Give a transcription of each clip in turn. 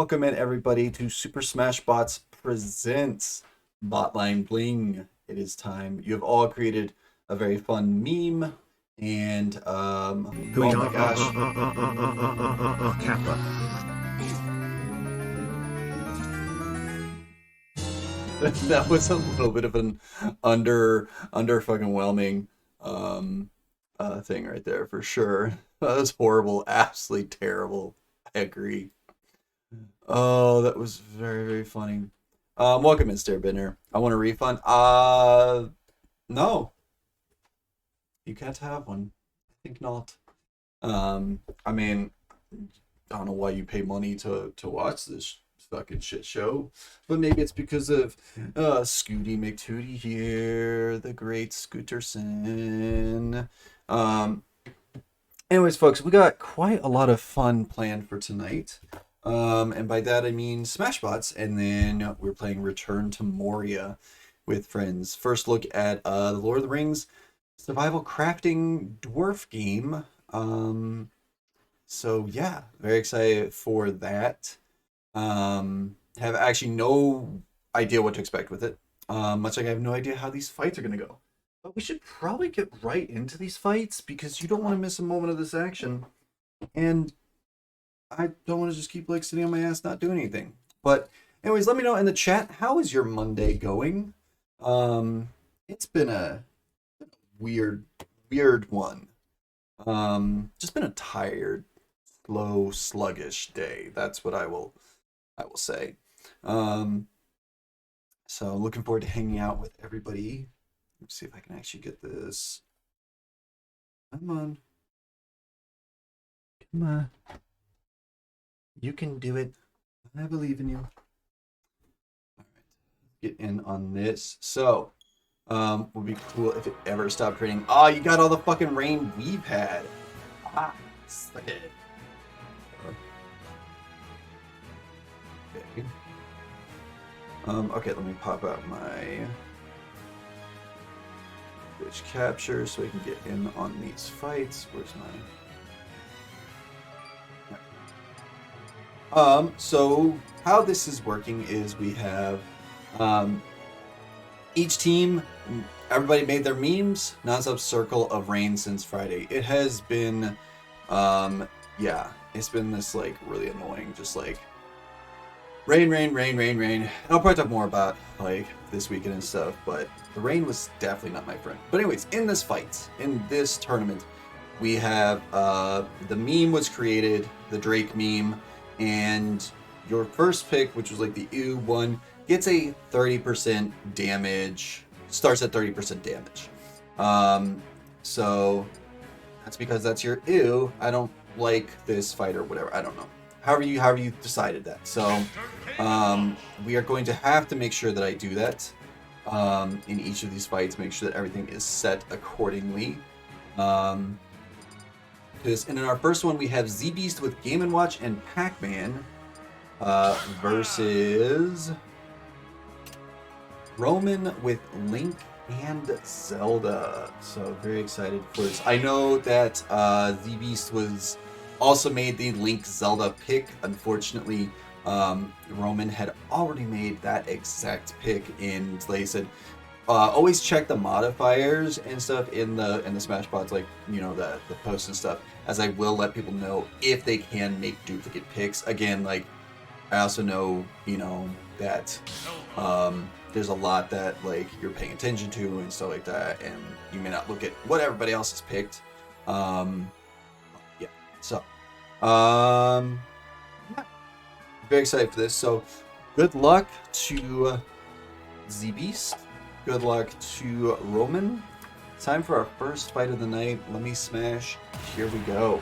Welcome in everybody to Super Smash Bots presents Botline Bling. It is time. You have all created a very fun meme and oh my gosh. Kappa. That was a little bit of an under fucking whelming thing right there for sure. That was horrible, absolutely terrible. I agree. Oh, that was very, very funny. Welcome in, Stairbender. I want a refund. No, you can't have one. I think not. I mean, I don't know why you pay money to watch this fucking shit show, but maybe it's because of Scooty McTootie here, the great Scooterson. Um, Anyways, folks, we got quite a lot of fun planned for tonight. And by that I mean Smashbots, and then we're playing Return to Moria with friends. First look at the Lord of the Rings survival crafting dwarf game. So yeah, very excited for that. Have actually no idea what to expect with it. Much like I have no idea how these fights are gonna go. But we should probably get right into these fights because you don't want to miss a moment of this action. And I don't want to just keep like sitting on my ass not doing anything. But anyways, let me know in the chat, how is your Monday going? It's been a weird one. Just been a tired, slow, sluggish day. That's what I will say. Um so looking forward to hanging out with everybody. Let's see if I can actually get this. Come on. Come on. You can do it. I believe in you. All right. Get in on this. So, would be cool if it ever stopped raining. Oh, you got all the fucking rain we've had. Ah, suck it. Okay. Okay, let me pop out my Twitch capture so we can get in on these fights. Where's my... So how this is working is we have each team, everybody made their memes, nonstop circle of rain since Friday. It has been, yeah, it's been this like really annoying, just like rain. I'll probably talk more about like this weekend and stuff, but the rain was definitely not my friend. But anyways, in this fight, in this tournament, we have the meme was created, the Drake meme, and your first pick, which was like the ew one, gets a 30% damage, starts at 30% damage. So that's because that's your ew. I don't like this fight or whatever. I don't know. However you decided that. So we are going to have to make sure that I do that in each of these fights. Make sure that everything is set accordingly. Because in our first one we have Z Beast with Game & Watch and Pac-Man versus Roman with Link and Zelda. So very excited for this. I know that Z Beast was also made the Link Zelda pick. Unfortunately, Roman had already made that exact pick in, like I said, always check the modifiers and stuff in the Smashbots, like, you know, the posts and stuff, as I will let people know if they can make duplicate picks. Again, like, I also know, you know, that there's a lot that like you're paying attention to and stuff like that, and you may not look at what everybody else has picked. Yeah, so yeah. Very excited for this. So good luck to Z Beast. Good luck to Roman. Time for our first fight of the night. Let me smash. Here we go.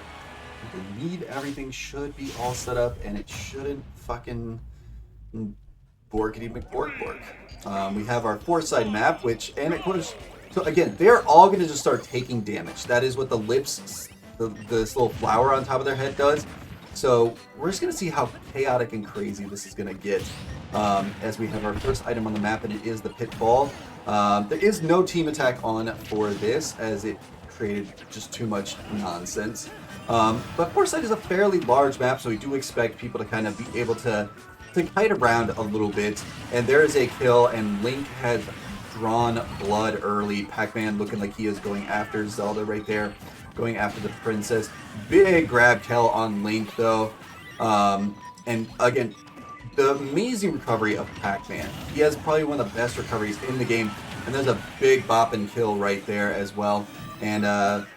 I believe everything should be all set up, and it shouldn't fucking borkity McBork. We have our four-side map, which, and it was, so again, they're all going to just start taking damage. That is what the lips, this little flower on top of their head does. So we're just going to see how chaotic and crazy this is going to get as we have our first item on the map, and it is the Pitfall. There is no team attack on for this, as it created just too much nonsense. But Foresight is a fairly large map, so we do expect people to kind of be able to kite around a little bit. And there is a kill, and Link has drawn blood early. Pac-Man looking like he is going after Zelda right there, going after the princess. Big grab kill on Link, though. And again, the amazing recovery of Pac-Man. He has probably one of the best recoveries in the game, and there's a big bop and kill right there as well. And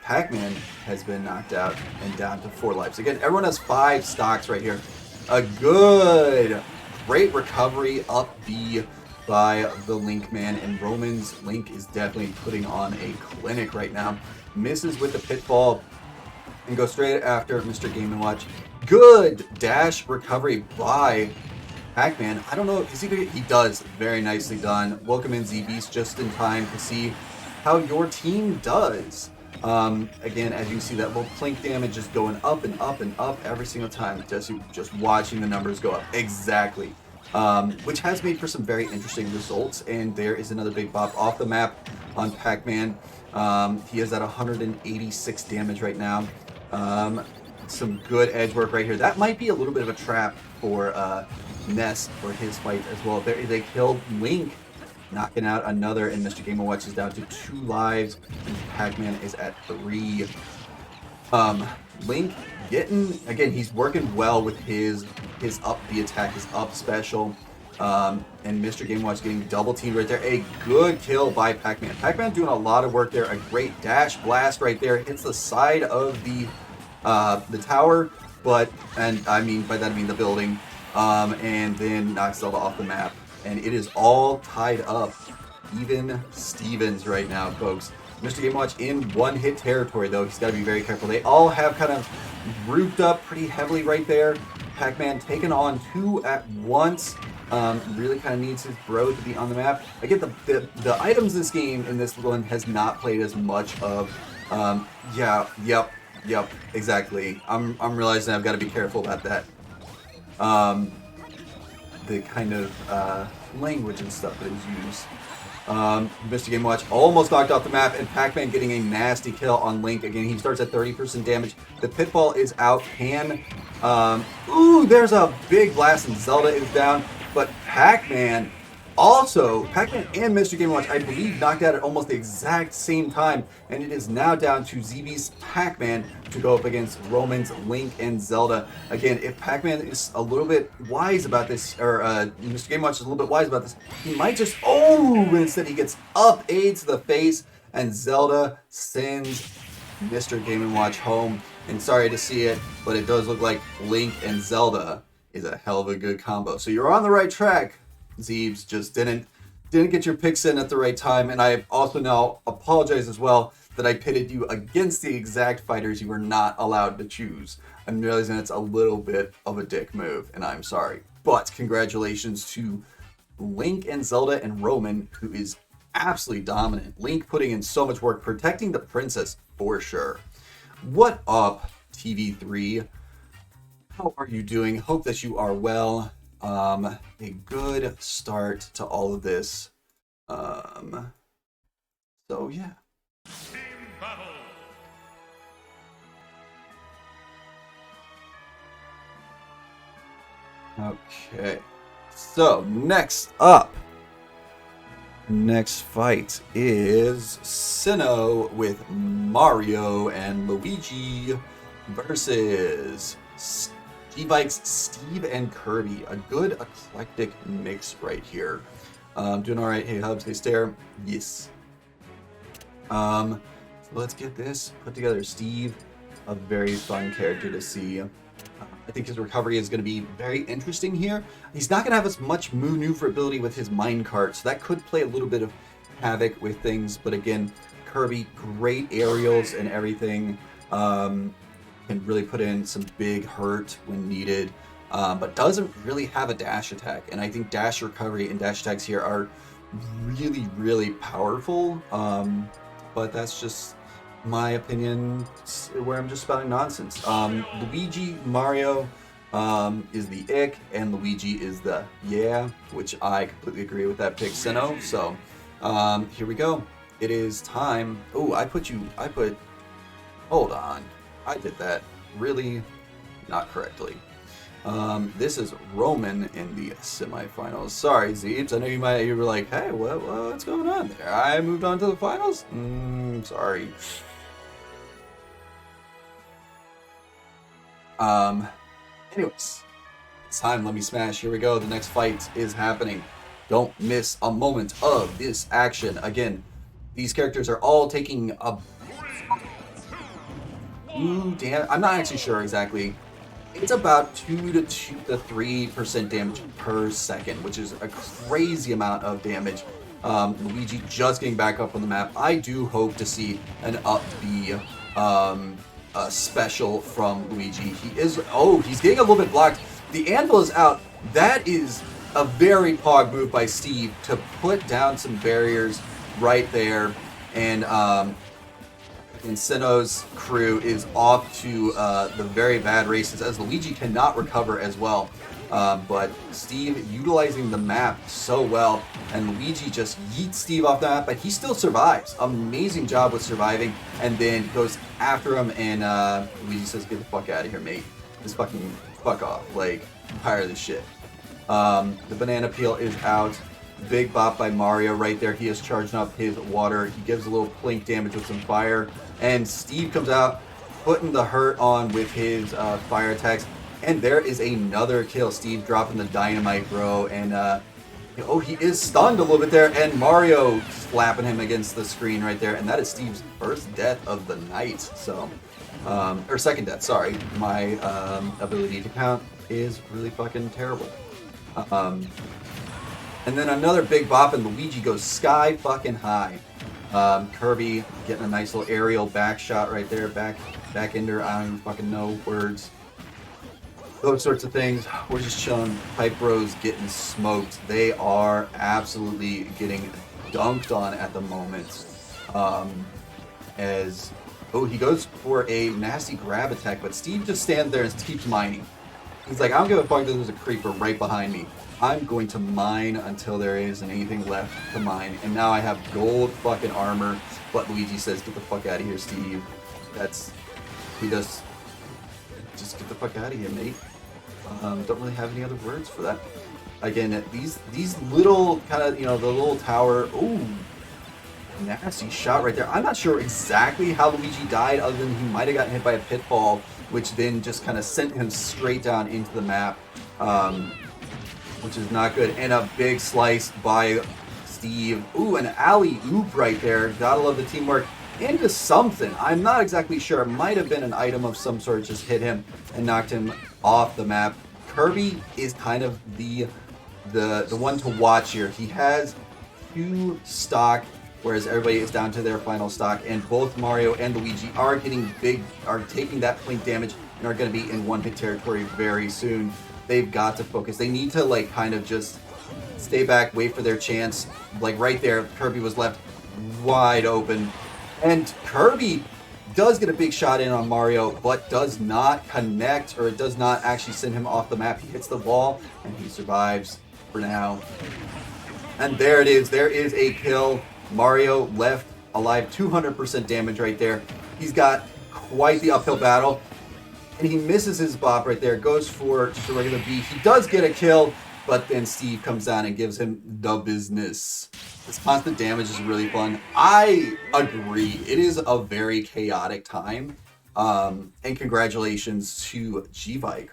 Pac-Man has been knocked out and down to 4 lives. Again, everyone has 5 stocks right here. A great recovery up B by the Link man, and Roman's Link is definitely putting on a clinic right now. Misses with the pitfall and goes straight after Mr. Game & Watch. Good dash recovery by Pac-Man. I don't know, he does. Very nicely done. Welcome in Z-Beast just in time to see how your team does. Again, as you see, that little plink damage is going up and up and up every single time. Just watching the numbers go up. Exactly. Which has made for some very interesting results. And there is another big bop off the map on Pac-Man. He is at 186 damage right now. Some good edge work right here. That might be a little bit of a trap for Ness for his fight as well. There is a kill. Link knocking out another, and Mr. Game & Watch is down to 2 lives, and Pac-Man is at 3. Link getting, again, he's working well with his up B attack, his up special, and Mr. Game & Watch getting double teamed right there. A good kill by Pac-Man. Pac-Man doing a lot of work there. A great dash blast right there. Hits the side of the tower, and I mean by that I mean the building, and then knocks Zelda off the map. And it is all tied up. Even Stevens right now, folks. Mr. Game & Watch in one-hit territory, though. He's got to be very careful. They all have kind of grouped up pretty heavily right there. Pac-Man taking on 2 at once. Really kind of needs his bro to be on the map. Again, the items this game in this one has not played as much of. Yep, exactly. I'm realizing I've got to be careful about that. The kind of language and stuff that is used. Mr. Game & Watch almost knocked off the map, and Pac-Man getting a nasty kill on Link. Again, he starts at 30% damage. The pitfall is out. Ooh, there's a big blast, and Zelda is down. But Pac-Man and Mr. Game & Watch, I believe, knocked out at almost the exact same time, and it is now down to ZB's Pac-Man to go up against Roman's Link and Zelda. Again, if Pac-Man is a little bit wise about this, or Mr. Game & Watch is a little bit wise about this, he might just, and instead he gets up A to the face, and Zelda sends Mr. Game & Watch home. And sorry to see it, but it does look like Link and Zelda is a hell of a good combo. So you're on the right track. Zeebs just didn't get your picks in at the right time, and I also now apologize as well that I pitted you against the exact fighters you were not allowed to choose. I'm realizing it's a little bit of a dick move, and I'm sorry. But congratulations to Link and Zelda and Roman, who is absolutely dominant. Link putting in so much work, protecting the princess for sure. What up, TV3? How are you doing? Hope that you are well. A good start to all of this. So yeah. Okay. So next fight is Sinnoh with Mario and Luigi versus G-Bikes, Steve, and Kirby. A good eclectic mix right here. Doing all right. Hey, Hubs. Hey, Stare. Yes. So let's get this put together. Steve, a very fun character to see. I think his recovery is going to be very interesting here. He's not going to have as much maneuverability with his minecart, so that could play a little bit of havoc with things. But again, Kirby, great aerials and everything. Can really put in some big hurt when needed, but doesn't really have a dash attack. And I think dash recovery and dash attacks here are really, really powerful. But that's just my opinion, where I'm just spouting nonsense. Luigi, Mario is the ick, and Luigi is the yeah, which I completely agree with that pick, Sinnoh. So here we go. It is time. Oh, hold on. I did that. really not correctly. This is Roman in the semifinals. Sorry, Zeebs. I know you were like, hey, what's going on there? I moved on to the finals? Sorry. Anyways, it's time. Let me smash. Here we go. The next fight is happening. Don't miss a moment of this action. Again, these characters are all taking a... Ooh, damn. I'm not actually sure exactly. It's about 2 to 3% damage per second, which is a crazy amount of damage. Luigi just getting back up on the map. I do hope to see an up B special from Luigi. He's getting a little bit blocked. The anvil is out. That is a very pog move by Steve to put down some barriers right there. And Seno's crew is off to the very bad races as Luigi cannot recover as well. But Steve utilizing the map so well, and Luigi just yeets Steve off the map, but he still survives. Amazing job with surviving, and then goes after him, and Luigi says, get the fuck out of here, mate. Just fucking fuck off. Like, I'm tired of this shit. The banana peel is out. Big bop by Mario right there. He is charging up his water. He gives a little plink damage with some fire. And Steve comes out, putting the hurt on with his fire attacks. And there is another kill. Steve dropping the dynamite, bro. And, he is stunned a little bit there. And Mario slapping him against the screen right there. And that is Steve's first death of the night. So, or second death, sorry. My ability to count is really fucking terrible. And then another big bop, and Luigi goes sky fucking high. Kirby getting a nice little aerial back shot right there, back ender. I don't even fucking know words. Those sorts of things. We're just showing Pipe Bros getting smoked. They are absolutely getting dunked on at the moment. He goes for a nasty grab attack, but Steve just stands there and keeps mining. He's like, I don't give a fuck that there's a creeper right behind me. I'm going to mine until there isn't anything left to mine. And now I have gold fucking armor. But Luigi says, get the fuck out of here, Steve. He does. Just get the fuck out of here, mate. Don't really have any other words for that. Again, these little kind of, the little tower. Ooh, nasty shot right there. I'm not sure exactly how Luigi died, other than he might have gotten hit by a pitfall, which then just kind of sent him straight down into the map. Which is not good. And a big slice by Steve. Ooh, an alley-oop right there. Gotta love the teamwork. Into something. I'm not exactly sure. It might have been an item of some sort. Just hit him and knocked him off the map. Kirby is kind of the one to watch here. He has 2 stock, whereas everybody is down to their final stock. And both Mario and Luigi are taking that plink damage and are going to be in one-hit territory very soon. They've got to focus. They need to kind of just stay back, wait for their chance. Like right there, Kirby was left wide open. And Kirby does get a big shot in on Mario, but does not connect, or it does not actually send him off the map. He hits the wall, and he survives for now. And there it is. There is a kill. Mario left alive, 200% damage right there. He's got quite the uphill battle. And he misses his bop right there, goes for just a regular B. He does get a kill, but then Steve comes down and gives him the business. This constant damage is really fun. I agree. It is a very chaotic time. And congratulations to G-Vike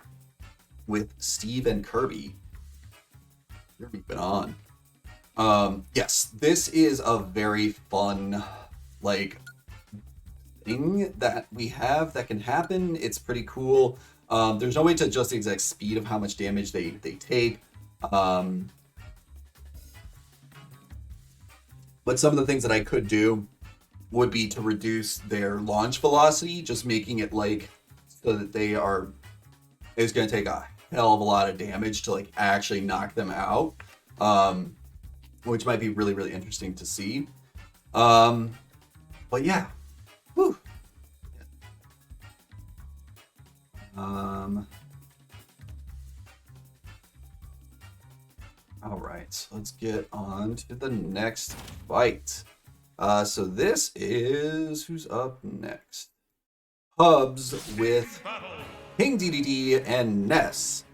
with Steve and Kirby. Where have we been on? Yes, this is a very fun, thing that we have that can happen. It's pretty cool. There's no way to adjust the exact speed of how much damage they take. But some of the things that I could do would be to reduce their launch velocity, just making it so that it's going to take a hell of a lot of damage to actually knock them out, which might be really, really interesting to see. But yeah. Whew. All right, let's get on to the next fight. So this is who's up next. Hubs with King DDD and Ness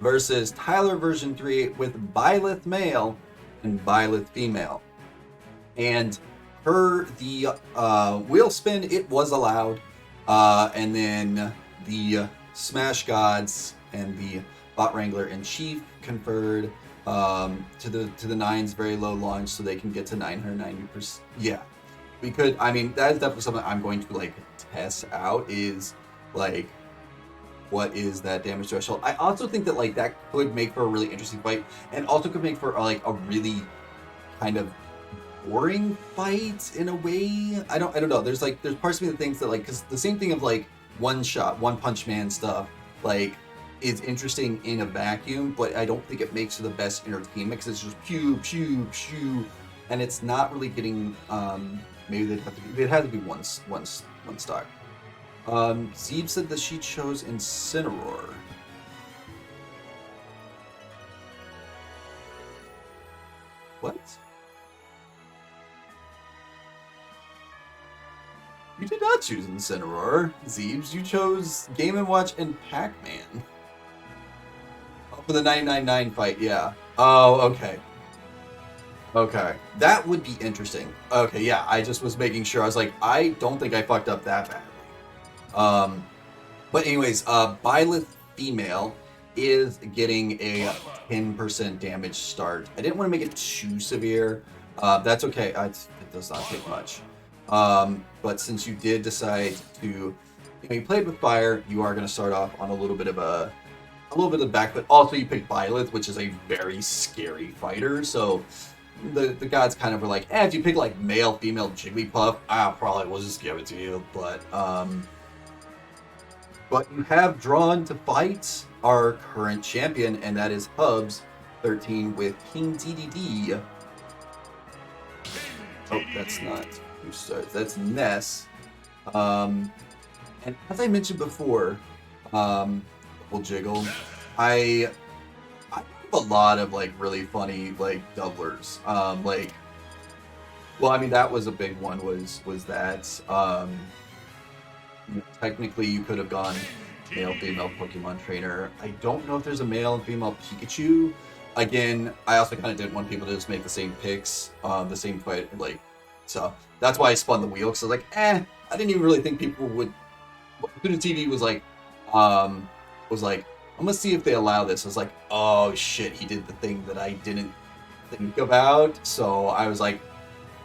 versus Tyler version 3 with Byleth male and Byleth female. And the wheel spin, it was allowed. And then the Smash Gods and the Bot Wrangler in Chief conferred to the Nines very low launch so they can get to 990%. Yeah. We could, I mean, that is definitely something I'm going to like test out, is like, what is that damage threshold? I also think that like that could make for a really interesting fight, and also could make for like a really kind of boring fight in a way. I don't know. There's parts of me that thinks that like, because the same thing of like one punch man stuff like is interesting in a vacuum, but I don't think it makes for the best entertainment because it's just pew pew pew, and it's not really getting maybe they'd have to be one star. Zeeb said that she chose Incineroar. What? You did not choose Incineroar, Zeebs. You chose Game & Watch and Pac-Man. Oh, for the 999 fight, yeah. Oh, okay. Okay. That would be interesting. Okay, yeah, I just was making sure. I was like, I don't think I fucked up that badly. But anyways, Byleth female is getting a 10% damage start. I didn't want to make it too severe. That's okay. It does not take much. But since you did decide to, you played with fire, you are going to start off on a little bit of the back, but also you picked Byleth, which is a very scary fighter. So the gods kind of were like, if you pick like male, female Jigglypuff, probably will just give it to you. But you have drawn to fight our current champion, and that is Hubs 13 with King DDD. Oh, that's not who starts. That's Ness. And as I mentioned before, Double Jiggle, I have a lot of like really funny like doublers. Well, I mean that was a big one. Was that technically you could have gone male female Pokemon trainer. I don't know if there's a male and female Pikachu. Again, I also kind of didn't want people to just make the same picks, the same fight, like. So that's why I spun the wheel, because I was like, I didn't even really think people would. Student TV was like, I'm gonna see if they allow this. I was like, oh shit, he did the thing that I didn't think about. So I was like,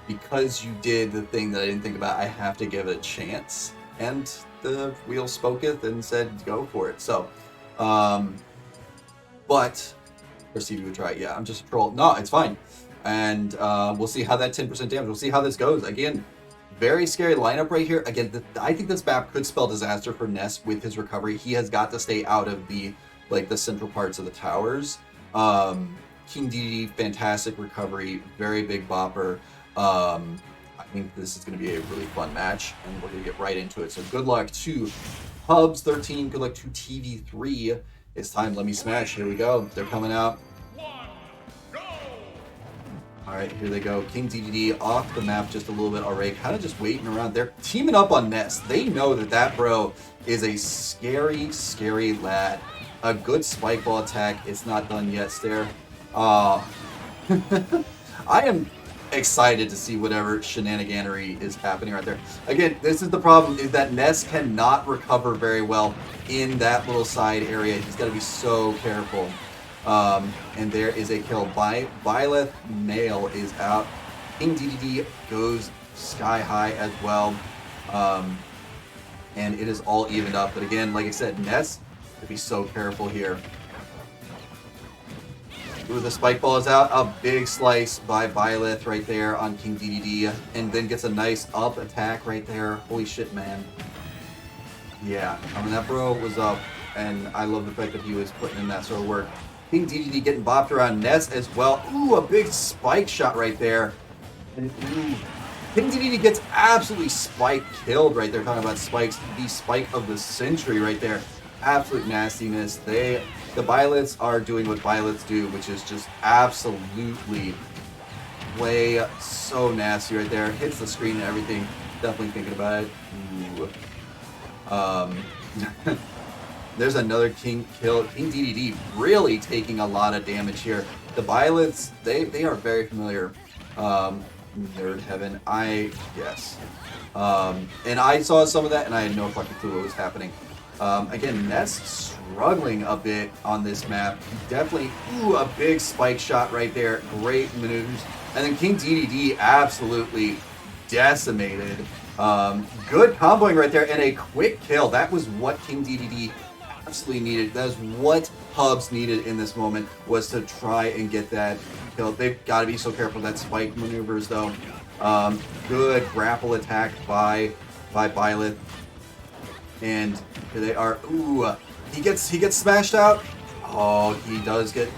because you did the thing that I didn't think about, I have to give it a chance. And the wheel spoketh and said, go for it. So, but proceed to try. Yeah, I'm just a troll. No, it's fine. And we'll see how that 10% damage. We'll see how this goes. Again, very scary lineup right here. Again, I think this map could spell disaster for Ness with his recovery. He has got to stay out of the central parts of the towers. King DD, fantastic recovery, very big bopper. I think this is going to be a really fun match, and we're going to get right into it. So good luck to Hubs 13. Good luck to TV3. It's time. Let me smash. Here we go. They're coming out. All right, here they go. King DDD off the map just a little bit already, kind of just waiting around. They're teaming up on Ness. They know that bro is a scary, scary lad. A good spike ball attack. It's not done yet, Stare. I am excited to see whatever shenaniganery is happening right there. Again, this is the problem, is that Ness cannot recover very well in that little side area. He's got to be so careful. And there is a kill. Byleth male is out. King DDD goes sky high as well. And it is all evened up. But again, like I said, Ness to be so careful here. Ooh, the spike ball is out. A big slice by Byleth right there on King DDD. And then gets a nice up attack right there. Holy shit, man. Yeah, I mean, that bro was up. And I love the fact that he was putting in that sort of work. King DDD getting bopped around Ness as well. Ooh, a big spike shot right there. And ooh, King DDD gets absolutely spike killed right there. Talking about spikes, the spike of the century right there. Absolute nastiness. The Byleths are doing what Byleths do, which is just absolutely play so nasty right there. Hits the screen and everything. Definitely thinking about it. Ooh. Um, there's another King kill. King DDD really taking a lot of damage here. The Violets, they are very familiar. Nerd Heaven, yes. And I saw some of that, and I had no fucking clue what was happening. Again, Ness struggling a bit on this map. Definitely, a big spike shot right there. Great maneuvers. And then King DDD absolutely decimated. Good comboing right there, and a quick kill. That was what King DDD absolutely needed. That was what Hubs needed in this moment, was to try and get that kill. They've got to be so careful with that spike maneuvers, though. Good grapple attack by Violet. And here they are. Ooh, he gets smashed out. Oh, he does get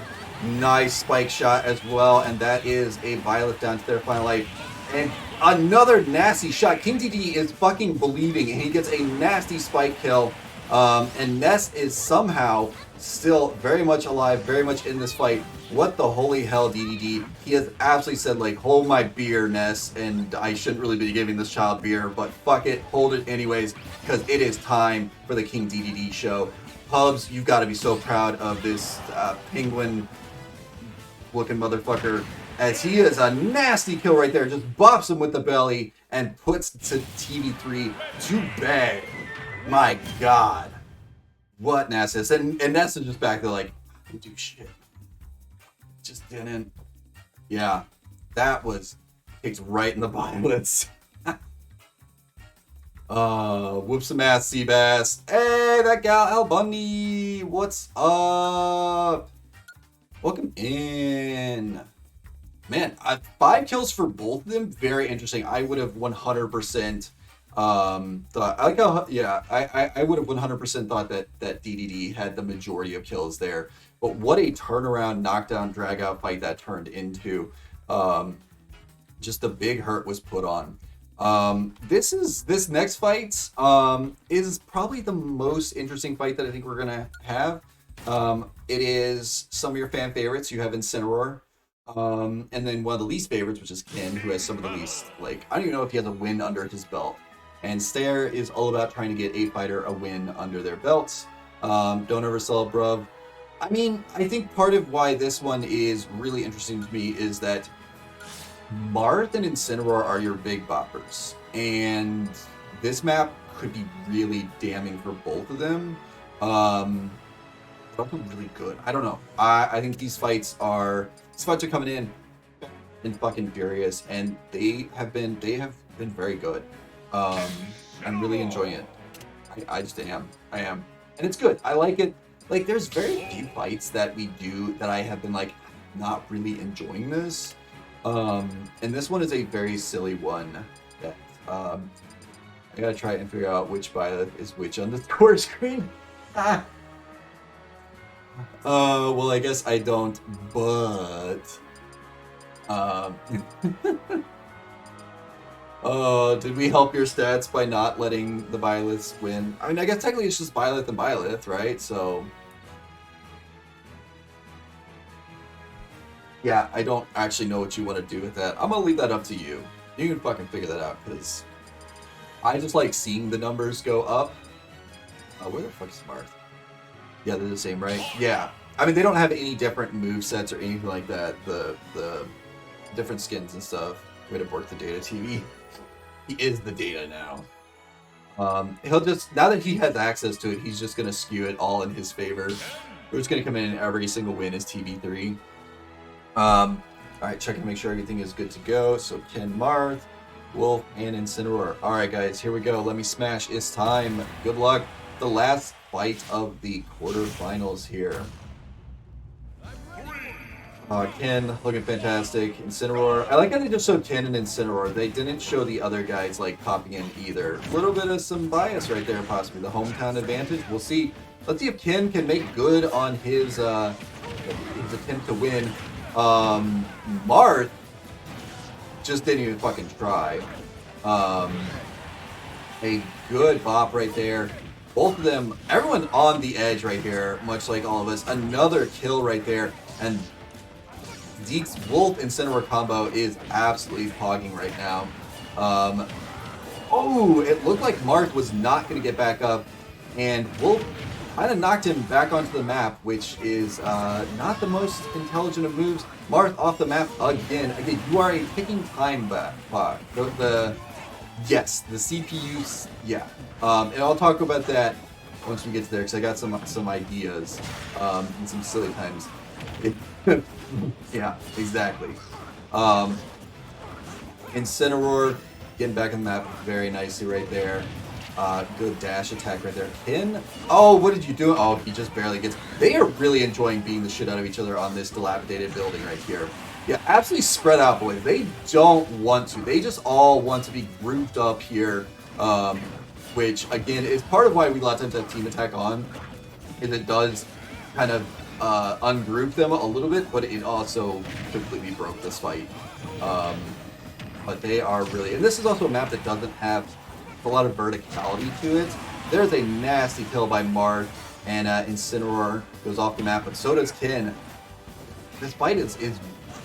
nice spike shot as well, and that is a Violet down to their final life. And another nasty shot. King DD is fucking believing, and he gets a nasty spike kill. And Ness is somehow still very much alive, very much in this fight. What the holy hell, DDD? He has absolutely said, like, hold my beer, Ness, and I shouldn't really be giving this child beer, but fuck it, hold it anyways, because it is time for the King DDD show. Hubs, you've got to be so proud of this penguin-looking motherfucker, as he is a nasty kill right there, just bops him with the belly and puts to TV3 to bed. My God. What Ness is. And Ness is just back there like, I didn't do shit. Just didn't. Yeah. That was kicked right in the violence. Whoop some ass, Seabass. Hey, that gal, Al Bundy. What's up? Welcome in. Man, 5 kills for both of them. Very interesting. I would have 100% thought, I like how, yeah, I would have 100% thought that DDD had the majority of kills there. But what a turnaround, knockdown, drag out fight that turned into. Just a big hurt was put on. This next fight is probably the most interesting fight that I think we're gonna have. It is some of your fan favorites. You have Incineroar. And then one of the least favorites, which is Ken, who has some of the least, like, I don't even know if he has a win under his belt. And Stare is all about trying to get a fighter a win under their belts. Don't oversell it, bruv. I mean, I think part of why this one is really interesting to me is that Marth and Incineroar are your big boppers. And this map could be really damning for both of them. But also really good. I don't know. I think these fights are coming in and fucking furious, and they have been very good. I'm really enjoying it. I just am. I am. And it's good. I like it. Like, there's very few fights that we do that I have been like not really enjoying this. And this one is a very silly one that I gotta try and figure out which Violet is which on the score screen. Well, I guess I don't, but did we help your stats by not letting the Violets win? I mean, I guess technically it's just Violet and Violet, right? So yeah, I don't actually know what you want to do with that. I'm gonna leave that up to you. You can fucking figure that out, because I just like seeing the numbers go up. Where the fuck is Marth? Yeah, they're the same, right? Yeah. I mean, they don't have any different move sets or anything like that. The different skins and stuff. Way to work the data, TV. He is the data now. He'll just, now that he has access to it, he's just gonna skew it all in his favor. We're just gonna come in and every single win is TV3. Alright, checking to make sure everything is good to go. So Ken, Marth, Wolf, and Incineroar. Alright guys, here we go. Let me smash. It's time. Good luck. The last fight of the quarterfinals here. Ken looking fantastic. Incineroar. I like how they just showed Ken and Incineroar. They didn't show the other guys like popping in either. A little bit of some bias right there, possibly. The hometown advantage. We'll see. Let's see if Ken can make good on his attempt to win. Marth just didn't even fucking try. A good bop right there. Both of them, everyone on the edge right here, much like all of us. Another kill right there. And Zeke's Wolf Incineroar combo is absolutely pogging right now. Oh, it looked like Marth was not going to get back up, and Wolf kind of knocked him back onto the map, which is not the most intelligent of moves. Marth off the map again. Again, you are a ticking time clock. Yes, the CPUs, yeah. And I'll talk about that once we get to there, because I got some ideas and some silly times. Yeah, exactly. Incineroar getting back on the map very nicely right there. Good dash attack right there. Pin. Oh, what did you do? Oh, he just barely gets. They are really enjoying beating the shit out of each other on this dilapidated building right here. Yeah, absolutely spread out, boys. They don't want to. They just all want to be grouped up here, which again is part of why we a lot of times have team attack on, is it does kind of ungroup them a little bit, but it also completely broke this fight. But they are really, and this is also a map that doesn't have a lot of verticality to it. There's a nasty kill by Marth, and Incineroar goes off the map, but so does Kin. This fight is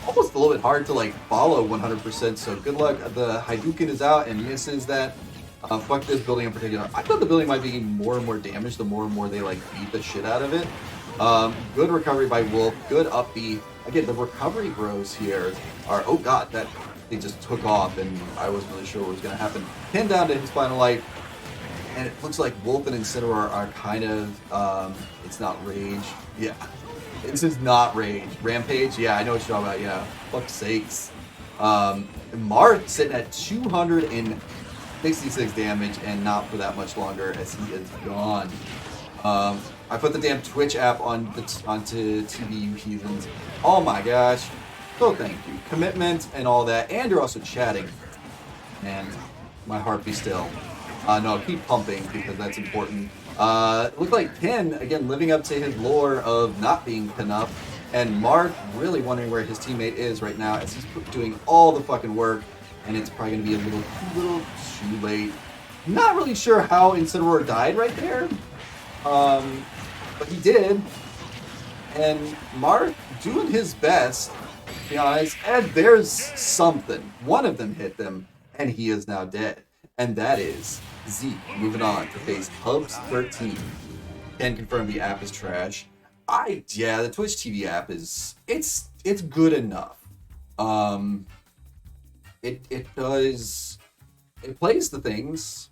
almost a little bit hard to like follow 100%, so good luck. The Hadouken is out and misses that. Fuck this building in particular. I thought the building might be getting more and more damage the more and more they like beat the shit out of it. Good recovery by Wolf, good up B. Again, the recovery bros here are, oh god, that they just took off and I wasn't really sure what was going to happen. Pinned down to his final life, and it looks like Wolf and Incineroar are kind of, it's not Rage. Yeah, this is not Rage. Rampage? Yeah, I know what you're talking about, yeah. Fuck's sakes. Marth sitting at 266 damage and not for that much longer as he is gone. I put the damn Twitch app onto TV, you heathens. Oh my gosh. So thank you. Commitment and all that. And you're also chatting. And my heart be still. No, keep pumping because that's important. It looked like Ken, again, living up to his lore of not being pinup. And Marth really wondering where his teammate is right now as he's doing all the fucking work. And it's probably going to be a little too late. Not really sure how Incineroar died right there. But he did. And Marth doing his best, to be honest, and there's something. One of them hit them, and he is now dead. And that is Zeke moving on to face Hubs 13. Can confirm the app is trash. Yeah, the Twitch TV app is it's good enough. It plays the things.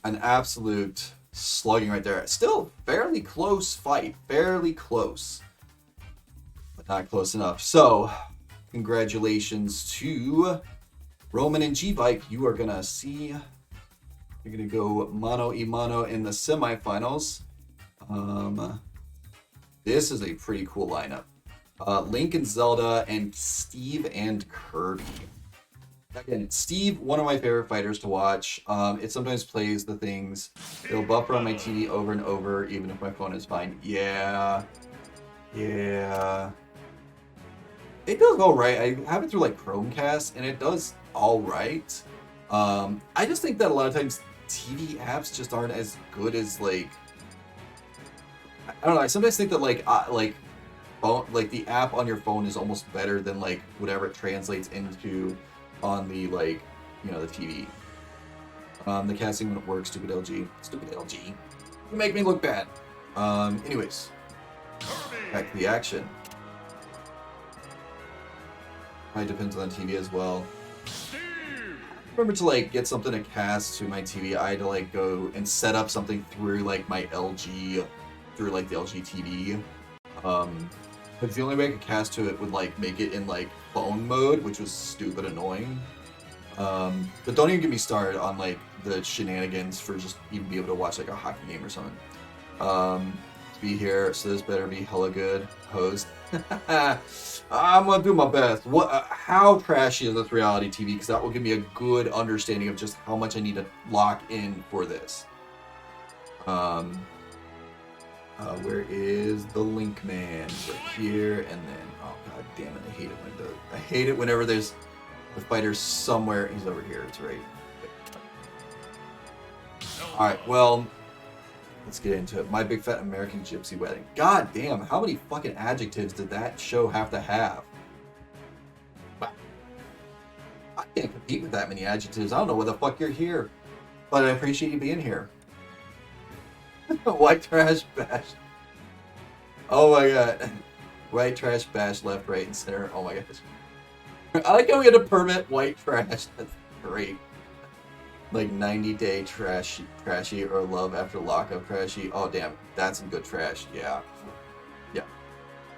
An absolute slugging right there. Still fairly close fight. Fairly close. But not close enough. So, congratulations to Roman and G-Bike. You are going to see... You're going to go mano-a-mano in the semifinals. This is a pretty cool lineup. Link and Zelda and Steve and Kirby. Again, Steve, one of my favorite fighters to watch. It sometimes plays the things. It'll buffer on my TV over and over, even if my phone is fine. Yeah. It does all right. I have it through like Chromecast, and it does all right. I just think that a lot of times TV apps just aren't as good as like. I don't know. I sometimes think that like the app on your phone is almost better than like whatever it translates into on the like, the TV. The casting wouldn't work. Stupid LG. You make me look bad. Anyways, back to the action. Probably depends on the TV as well. Remember to like get something to cast to my TV. I had to like go and set up something through like my LG, through like the LG TV. Because the only way I could cast to it would like make it in like phone mode, which was stupid annoying. But don't even get me started on like the shenanigans for just even be able to watch like a hockey game or something. Be here, so this better be hella good. Host. I'm gonna do my best. How trashy is this reality TV? Because that will give me a good understanding of just how much I need to lock in for this. Where is the link man? Right here, and then oh god damn it! I hate it whenever there's a fighter somewhere. He's over here. It's right. All right. Well, let's get into it. My Big Fat American Gypsy Wedding. God damn! How many fucking adjectives did that show have to have? Can't compete with that many adjectives. I don't know why the fuck you're here, but I appreciate you being here. White trash bash. Oh my god. White trash bash left, right, and center. Oh my gosh. I like how we had a permit white trash. That's great. Like 90-day trashy or love after lockup trashy. Oh damn, that's some good trash. Yeah. Yeah.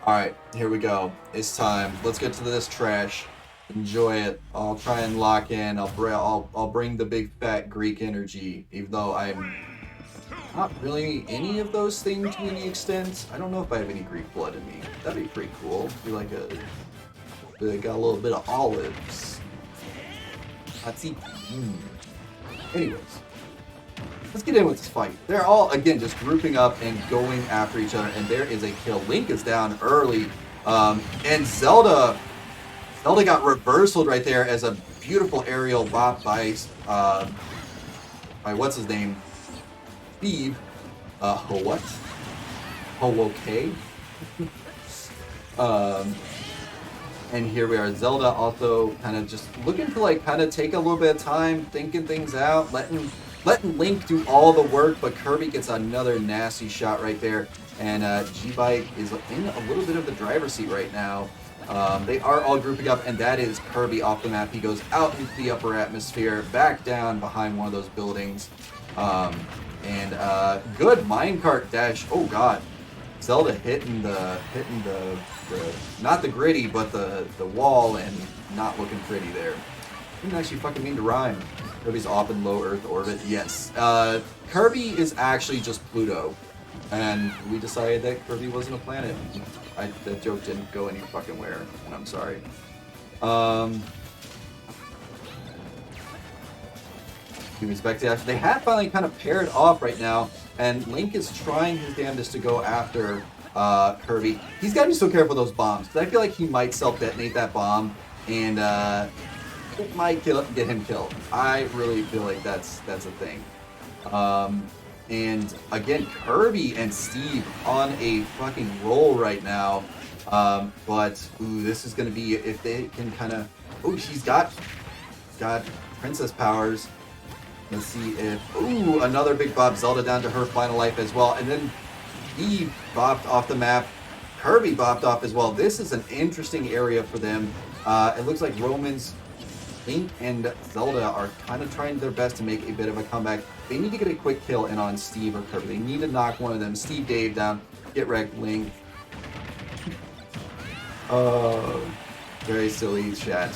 Alright, here we go. It's time. Let's get to this trash. Enjoy it. I'll try and lock in. I'll bring the big fat Greek energy, even though I'm not really any of those things to any extent. I don't know if I have any Greek blood in me. That'd be pretty cool. Be like got a little bit of olives. Let's see. Anyways, let's get in with this fight. They're all, again, just grouping up and going after each other, and there is a kill. Link is down early, and Zelda got reversaled right there as a beautiful aerial bop by what's his name? Steve. What? Okay. And here we are. Zelda also kind of just looking to like kind of take a little bit of time, thinking things out, letting Link do all the work, but Kirby gets another nasty shot right there. And G-Bike is in a little bit of the driver's seat right now. They are all grouping up, and that is Kirby off the map. He goes out into the upper atmosphere, back down behind one of those buildings. And good minecart dash. Oh god. Zelda hitting the not the gritty, but the wall, and not looking pretty there. Didn't actually fucking mean to rhyme. Kirby's off in low Earth orbit. Yes. Kirby is actually just Pluto. And we decided that Kirby wasn't a planet. That joke didn't go any fucking where, and I'm sorry. They have finally kind of paired off right now, and Link is trying his damnedest to go after Kirby. He's got to be so careful with those bombs, because I feel like he might self-detonate that bomb, and it might get him killed. I really feel like that's a thing. And again, Kirby and Steve on a fucking roll right now. But ooh, this is going to be, if they can kind of... Oh, she's got princess powers. Let's see if... Ooh, another big bop. Zelda down to her final life as well. And then Eve bopped off the map. Kirby bopped off as well. This is an interesting area for them. It looks like Romans, Link, and Zelda are kind of trying their best to make a bit of a comeback. They need to get a quick kill in on Steve or Kirby. They need to knock one of them. Steve, Dave down. Get wrecked, Link. Very silly, chat.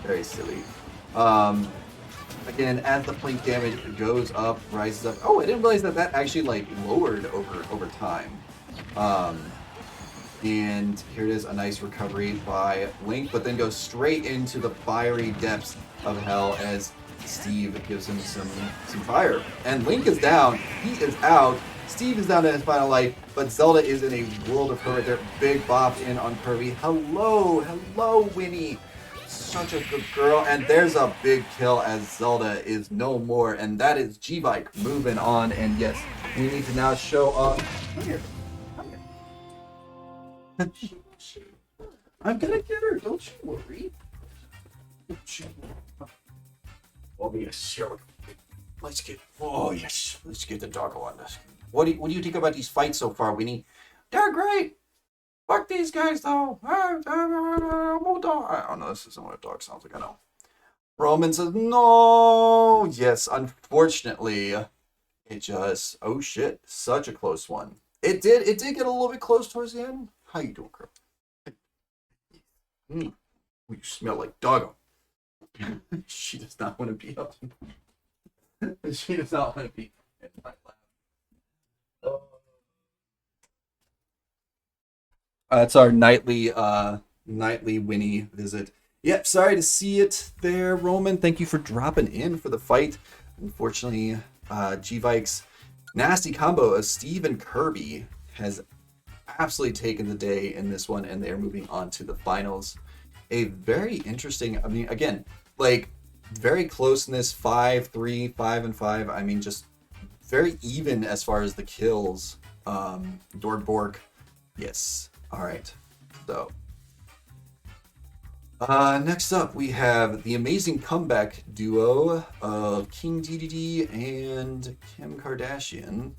Very silly. Again, as the blink damage goes up, rises up. Oh, I didn't realize that actually like lowered over time. And here it is, a nice recovery by Link, but then goes straight into the fiery depths of hell as Steve gives him some fire. And Link is down. He is out. Steve is down to his final life, but Zelda is in a world of hurt there. Big bop in on Kirby. Hello, Winnie. Such a good girl. And there's a big kill as Zelda is no more. And that is G-Bike moving on. And yes, we need to now show up. Come here. I'm gonna get her. Don't you worry. Oh yes, here we go. Let's get the doggo on this. What do you think about these fights so far, Winnie? They're great. Fuck these guys though. I don't know. This isn't what a dog sounds like. I know. Roman says no. Yes, unfortunately, it just. Oh shit! Such a close one. It did get a little bit close towards the end. How you doing, girl? You smell like doggo. She does not want to be up. She does not want to be in my lap. That's our nightly Winnie visit. Yep, sorry to see it there, Roman. Thank you for dropping in for the fight. Unfortunately, G-Vike's nasty combo of Steve and Kirby has absolutely taken the day in this one, and they're moving on to the finals. A very interesting, I mean, again, like, very close in this 5-3, 5-5. I mean, just very even as far as the kills. Dordbork, yes. All right. So, Next up, we have the amazing comeback duo of King DDD and Kim Kardashian.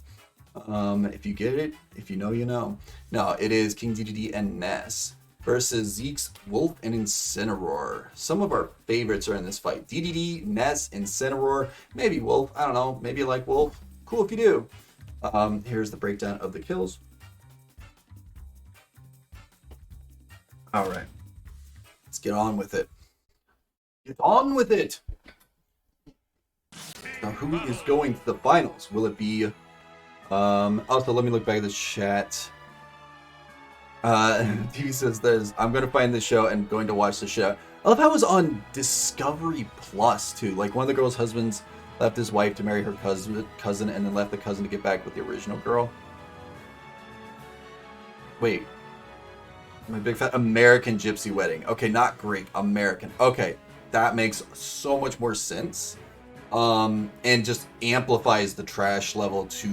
If you get it, if you know, you know. No, it is King DDD and Ness versus Zeke's Wolf and Incineroar. Some of our favorites are in this fight. DDD, Ness, Incineroar, maybe Wolf. I don't know. Maybe you like Wolf. Cool if you do. Here's the breakdown of the kills. All right. Let's get on with it. Get on with it! Now, who is going to the finals? Will it be... also, let me look back at the chat. TV says there's... I'm going to find this show and going to watch the show. I love how it was on Discovery Plus, too. Like, one of the girl's husbands left his wife to marry her cousin and then left the cousin to get back with the original girl. Wait. My big fat American Gypsy Wedding. Okay, not Greek. American. Okay, that makes so much more sense. And just amplifies the trash level to,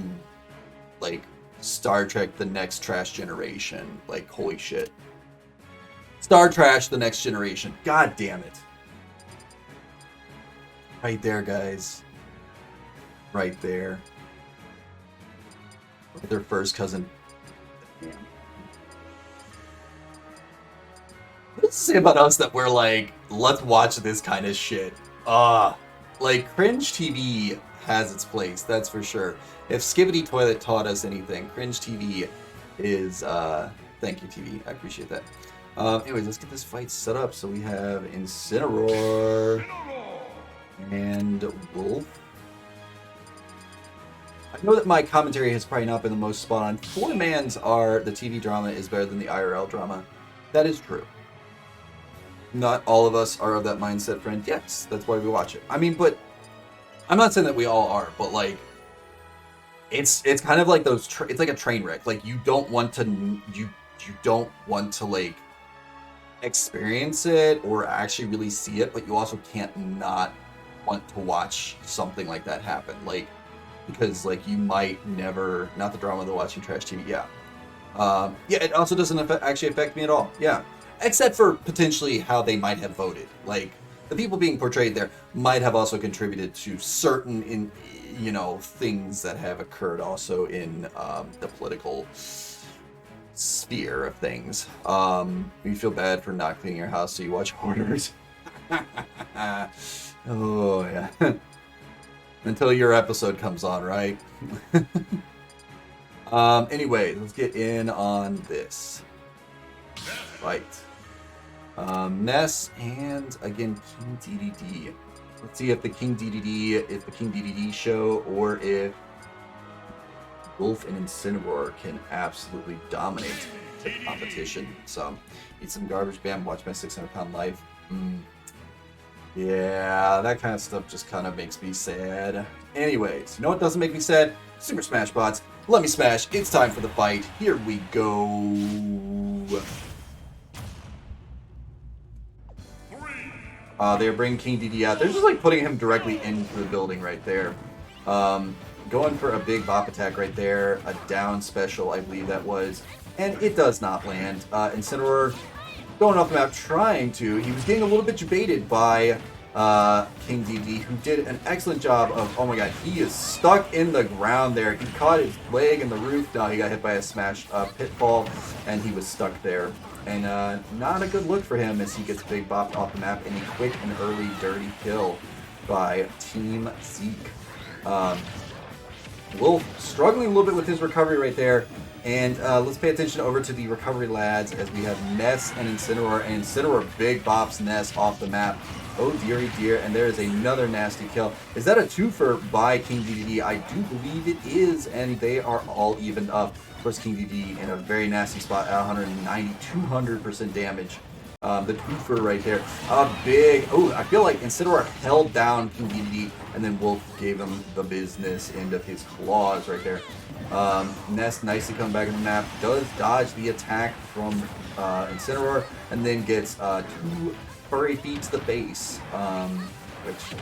like, Star Trek The Next Trash Generation. Like, holy shit. Star Trash The Next Generation. God damn it. Right there, guys. Right there. Their first cousin. Damn. What does it say about us that we're like, let's watch this kind of shit? Like, cringe TV has its place, that's for sure. If Skibidi Toilet taught us anything, cringe TV is, thank you, TV, I appreciate that. Anyways, let's get this fight set up. So we have Incineroar and Wolf. I know that my commentary has probably not been the most spot on. For Mans are the TV drama is better than the IRL drama. That is true. Not all of us are of that mindset, friend. Yes, that's why we watch it. I mean, but I'm not saying that we all are, but like, it's kind of like those. It's like a train wreck. Like you don't want to you don't want to like experience it or actually really see it, but you also can't not want to watch something like that happen. Like because like you might never not the drama of the watching trash TV. Yeah, yeah. It also doesn't actually affect me at all. Yeah. Except for potentially how they might have voted. Like, the people being portrayed there might have also contributed to certain, things that have occurred also in the political sphere of things. You feel bad for not cleaning your house, so you watch Hoarders. Oh, yeah. Until your episode comes on, right? Anyway, let's get in on this fight. Ness and again King DDD. Let's see if the King DDD show or if Wolf and Incineroar can absolutely dominate the competition. So eat some garbage, bam, watch my 600-pound life. Yeah, that kind of stuff just kind of makes me sad. Anyways, you know what doesn't make me sad? Super Smashbots. Let me smash. It's time for the fight. Here we go. They're bringing King DD out. They're just like putting him directly into the building right there. Going for a big bop attack right there. A down special, I believe that was. And it does not land. Incineroar going off the map, trying to. He was getting a little bit baited by King DD, who did an excellent job of, oh my god, he is stuck in the ground there. He caught his leg in the roof. No, he got hit by a smash pitfall, and he was stuck there. And not a good look for him as he gets big bopped off the map in a quick and early dirty kill by Team Zeke. Wolf struggling a little bit with his recovery right there. And let's pay attention over to the recovery lads as we have Ness and Incineroar. And Incineroar big bops Ness off the map. Oh dearie dear, and there is another nasty kill. Is that a twofer by King DDD? I do believe it is, and they are all evened up. Of course, King DDD in a very nasty spot at 190, 200% damage. The twofer right there. A big, oh, I feel like Incineroar held down King DDD, and then Wolf gave him the business end of his claws right there. Ness nicely coming back in the map, does dodge the attack from Incineroar, and then gets 2 furry feet to the face, which,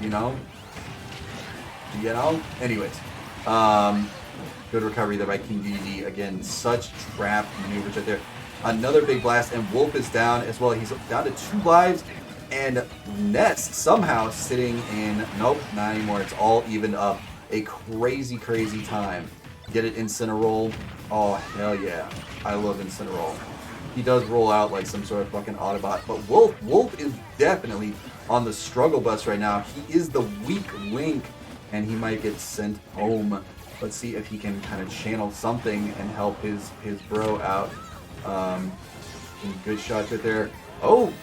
anyways, good recovery there by King DD. Again, such trap maneuvers right there. Another big blast, and Wolf is down as well. He's down to 2 lives, and Ness somehow sitting in... Nope, not anymore. It's all evened up. A crazy, crazy time. Get it, Incineroar. Oh, hell yeah. I love Incineroar. He does roll out like some sort of fucking Autobot. But Wolf is definitely on the struggle bus right now. He is the weak link, and he might get sent home. Let's see if he can kind of channel something and help his bro out. Good shot right there. Oh,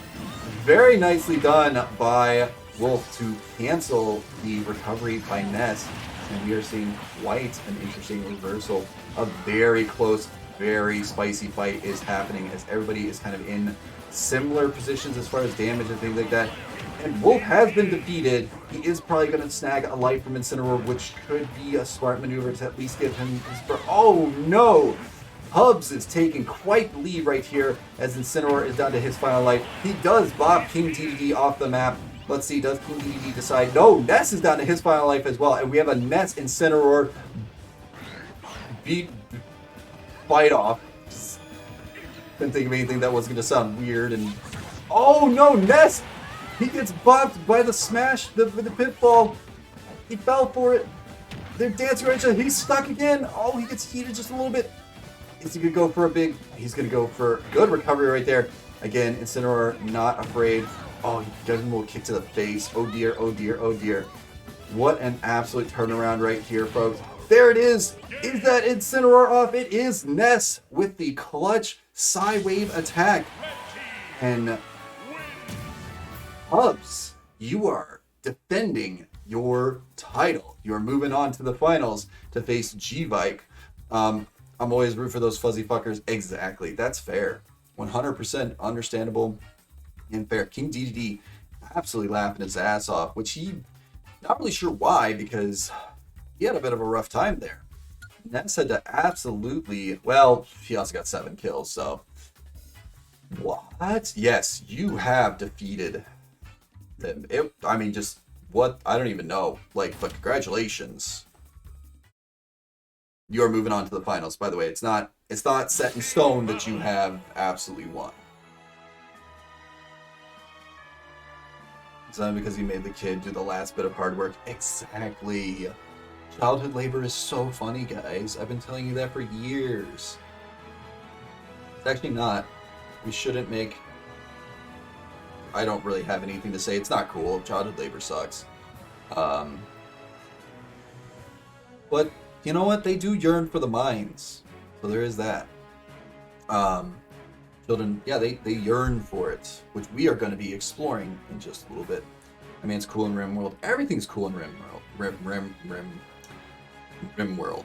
very nicely done by Wolf to cancel the recovery by Ness. And we are seeing quite an interesting reversal. A very close, very spicy fight is happening as everybody is kind of in similar positions as far as damage and things like that. And Wolf has been defeated. He is probably going to snag a life from Incineroar, which could be a smart maneuver to at least give him his... Oh no! Hubs is taking quite the lead right here as Incineroar is down to his final life. He does bop King DDD off the map. Let's see, does King DDD decide? No, Ness is down to his final life as well. And we have a Ness Incineroar fight off. Couldn't think of anything that was going to sound weird. And oh no, Ness! He gets bopped by the smash, the pitfall. He fell for it. They're dancing right each other. He's stuck again. Oh, he gets heated just a little bit. Is he going to go for a big... He's going to go for good recovery right there. Again, Incineroar not afraid. Oh, he gives him a little kick to the face. Oh dear, oh dear, oh dear. What an absolute turnaround right here, folks. There it is. Is that Incineroar off? It is Ness with the clutch Psy-Wave attack. And Hubs, you are defending your title. You are moving on to the finals to face G-Vike. I'm always root for those fuzzy fuckers. Exactly. That's fair. 100% understandable and fair. King DDD absolutely laughing his ass off, which he not really sure why, because he had a bit of a rough time there. Ness had to absolutely... Well, he also got 7 kills, so... What? Yes, you have defeated them. I mean, just... What? I don't even know. Like, but congratulations. You are moving on to the finals. By the way, it's not set in stone that you have absolutely won. It's not because you made the kid do the last bit of hard work. Exactly. Childhood labor is so funny, guys. I've been telling you that for years. It's actually not. We shouldn't make... I don't really have anything to say. It's not cool. Childhood labor sucks. But... You know what? They do yearn for the mines. So there is that. Children, yeah, they yearn for it, which we are going to be exploring in just a little bit. I mean, it's cool in Rim World. Everything's cool in Rim World. Rim World.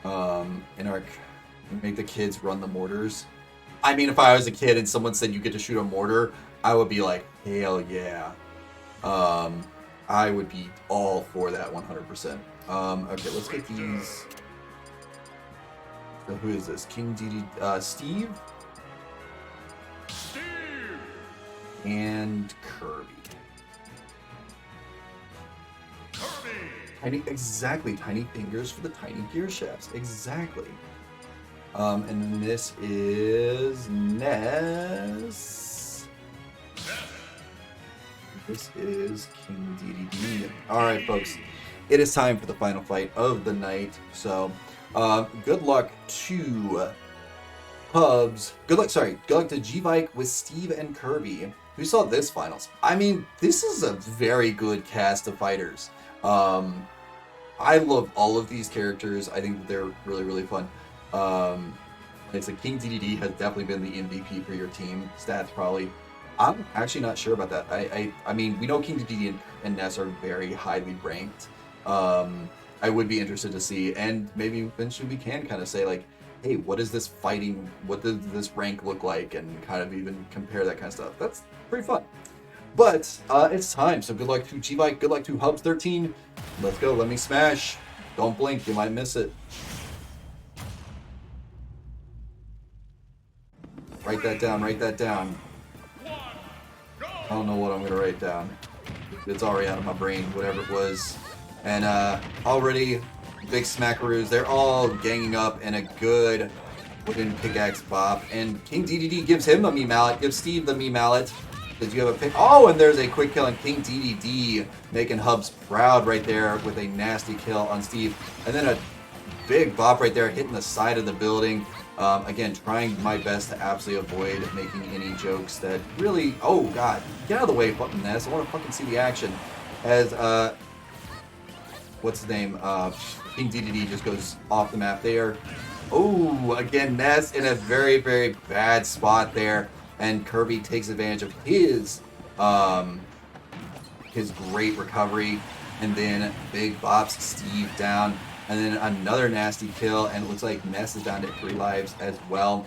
In our... Make the kids run the mortars. I mean, if I was a kid and someone said you get to shoot a mortar, I would be like, hell yeah. I would be all for that 100%. Okay, let's get these. So who is this? King DD, Steve? And Kirby. Exactly, tiny fingers for the tiny gear shafts. Exactly. And this is Ness. This is King DDD. Alright, folks. It is time for the final fight of the night. So, good luck to Hubs. Good luck to G-Vike with Steve and Kirby. Who saw this finals? I mean, this is a very good cast of fighters. I love all of these characters. I think they're really, really fun. It's like King DDD has definitely been the MVP for your team. Stats probably. I'm actually not sure about that. I mean, we know King DDD and Ness are very highly ranked. I would be interested to see, and maybe eventually we can kind of say like, hey, what is this fighting, what does this rank look like, and kind of even compare that kind of stuff. That's pretty fun. But it's time, so good luck to G-Vike, good luck to Hubs 13. Let's go, let me smash. Don't blink, you might miss it. Write that down, write that down. I don't know what I'm gonna write down. It's already out of my brain, whatever it was. And already, big smackaroos, they're all ganging up in a good wooden pickaxe bop, and King DDD gives him a me mallet, gives Steve the me mallet. Did you have a pick? Oh, and there's a quick kill, and King DDD making Hubs proud right there with a nasty kill on Steve. And then a big bop right there hitting the side of the building. Again, trying my best to absolutely avoid making any jokes that really... Oh, God. Get out of the way, fucking Ness. I want to fucking see the action. As, what's his name? King DDD just goes off the map there. Oh, again, Ness in a very, very bad spot there. And Kirby takes advantage of his great recovery. And then big bops Steve down. And then another nasty kill, and it looks like Ness is down to 3 lives as well.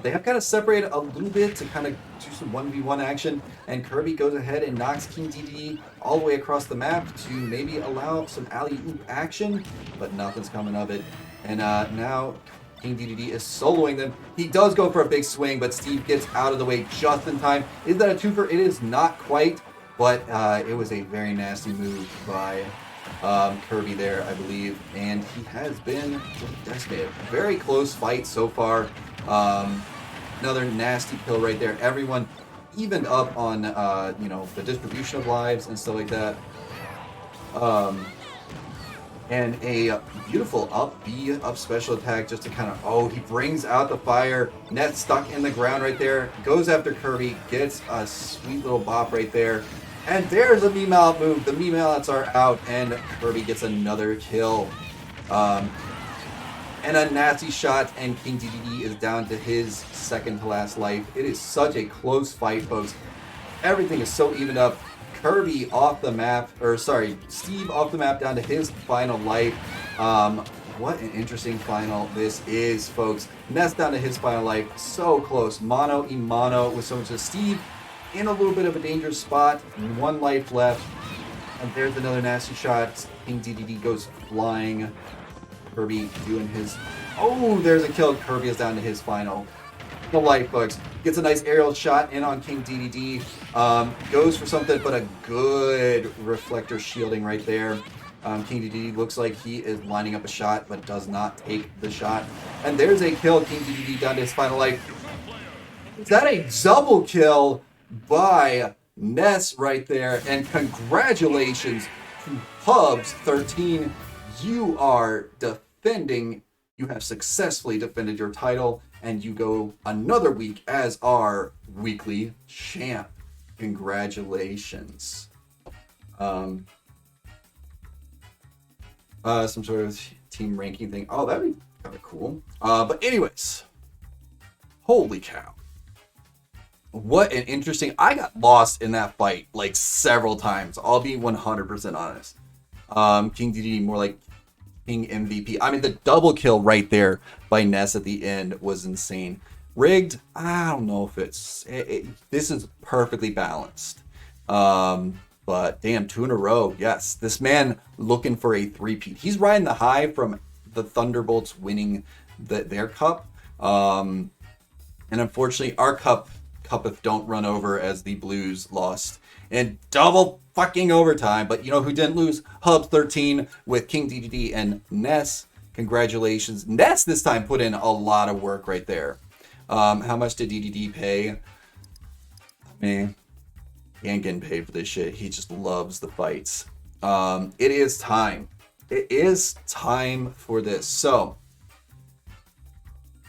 They have kind of separated a little bit to kind of do some 1v1 action, and Kirby goes ahead and knocks King DDD all the way across the map to maybe allow some alley-oop action, but nothing's coming of it. And now King DDD is soloing them. He does go for a big swing, but Steve gets out of the way just in time. Is that a twofer? It is not quite, but it was a very nasty move by Kirby there, I believe, and he has been decimated. Very close fight so far. Another nasty kill right there. Everyone evened up on you know, the distribution of lives and stuff like that. And a beautiful up B up special attack just to kind of, oh, he brings out the fire. Net stuck in the ground right there. Goes after Kirby, gets a sweet little bop right there. And there's a me mallet move. The me mallets are out, and Kirby gets another kill. And a nasty shot, and King DDD is down to his second to last life. It is such a close fight, folks. Everything is so evened up. Kirby off the map, or sorry, Steve off the map down to his final life. What an interesting final this is, folks. Ness down to his final life. So close. Mono e mono with so much of Steve in a little bit of a dangerous spot. 1 life left. And there's another nasty shot. King DDD goes flying. Kirby doing his... Oh, there's a kill. Kirby is down to his final. The life, folks. Gets a nice aerial shot in on King DDD. Goes for something, but a good reflector shielding right there. King DDD looks like he is lining up a shot, but does not take the shot. And there's a kill. King DDD down to his final life. Is that a double kill by Ness right there? And congratulations to Hubs 13. You are defending. You have successfully defended your title, and you go another week as our weekly champ. Congratulations. Some sort of team ranking thing. Oh, that'd be kind of cool. But anyways, holy cow. What an interesting... I got lost in that fight like several times. I'll be 100% honest. King DDD more like King MVP. I mean, the double kill right there by Ness at the end was insane. Rigged, I don't know if it's... this is perfectly balanced. But damn, 2 in a row. Yes, this man looking for a three-peat. He's riding the high from the Thunderbolts winning their cup. And unfortunately, our cuppeth don't run over, as the Blues lost in double fucking overtime. But you know who didn't lose? Hub 13 with King DDD and Ness. Congratulations. Ness this time put in a lot of work right there. How much did DDD pay? I mean, he ain't getting paid for this shit. He just loves the fights. It is time. It is time for this. So,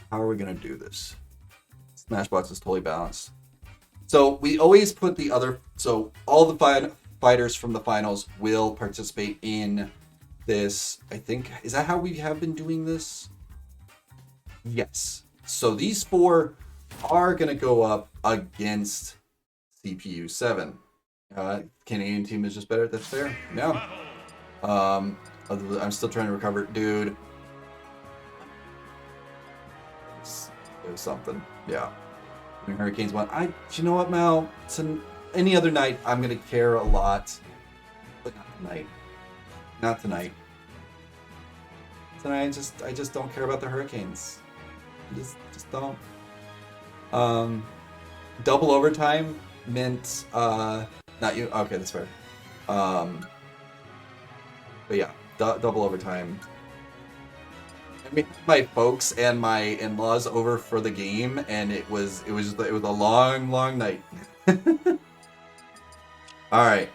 how are we going to do this? Smashbots is totally balanced. So we always put the other... So all the fighters from the finals will participate in this. I think... Is that how we have been doing this? Yes. So these 4 are going to go up against CPU 7. Canadian team is just better. That's fair. No. I'm still trying to recover. Dude. It was something. Yeah. Hurricanes won. You know what, Mal? Any other night, I'm gonna care a lot, but not tonight. Not tonight. Tonight, I just don't care about the Hurricanes. Just don't. Double overtime meant not you. Okay, that's fair. But yeah, double overtime. I mean, my folks and my in-laws over for the game, and it was a long, long night. All right.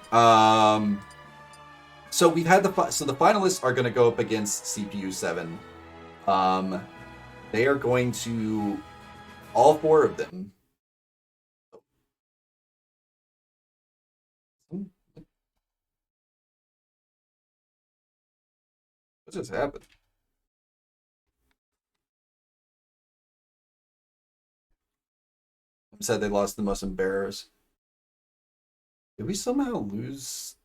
So we've had so the finalists are going to go up against CPU 7. Um, they are going to all four of them. What just happened? Said they lost the most embarrassed. Did we somehow lose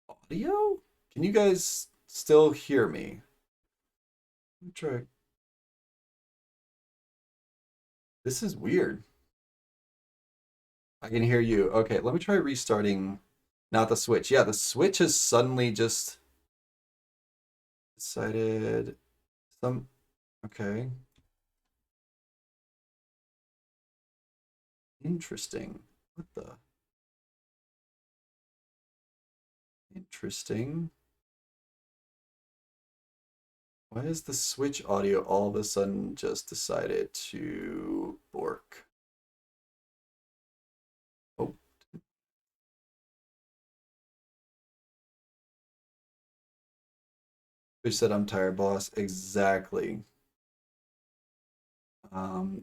audio? Can you guys still hear me? Let me try. This is weird. I can hear you. Okay, let me try restarting. Not the Switch. Yeah, the Switch has suddenly just decided some. Okay, interesting. What the? Interesting. Why is the Switch audio all of a sudden just decided to work? Oh, Switch said I'm tired, boss. Exactly.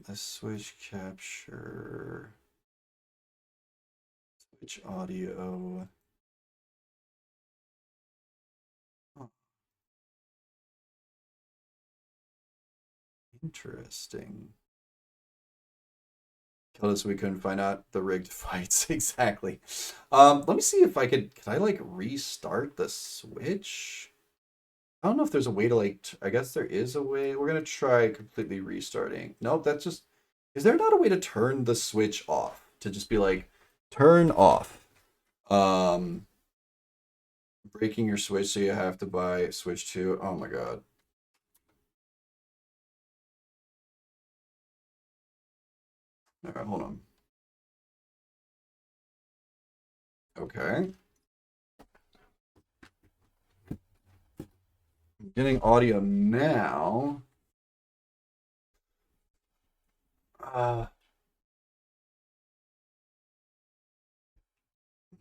A Switch capture, Switch audio. Oh, interesting. Killed us, we couldn't find out the rigged fights. Exactly. Let me see if I could I like restart the Switch? I don't know if there's a way to like I guess there is a way. We're gonna try completely restarting. Nope, that's just is there not a way to turn the Switch off? To just be like turn off. Um breaking your Switch so you have to buy Switch 2. Oh my god. Alright, hold on. Okay. I'm getting audio now. Uh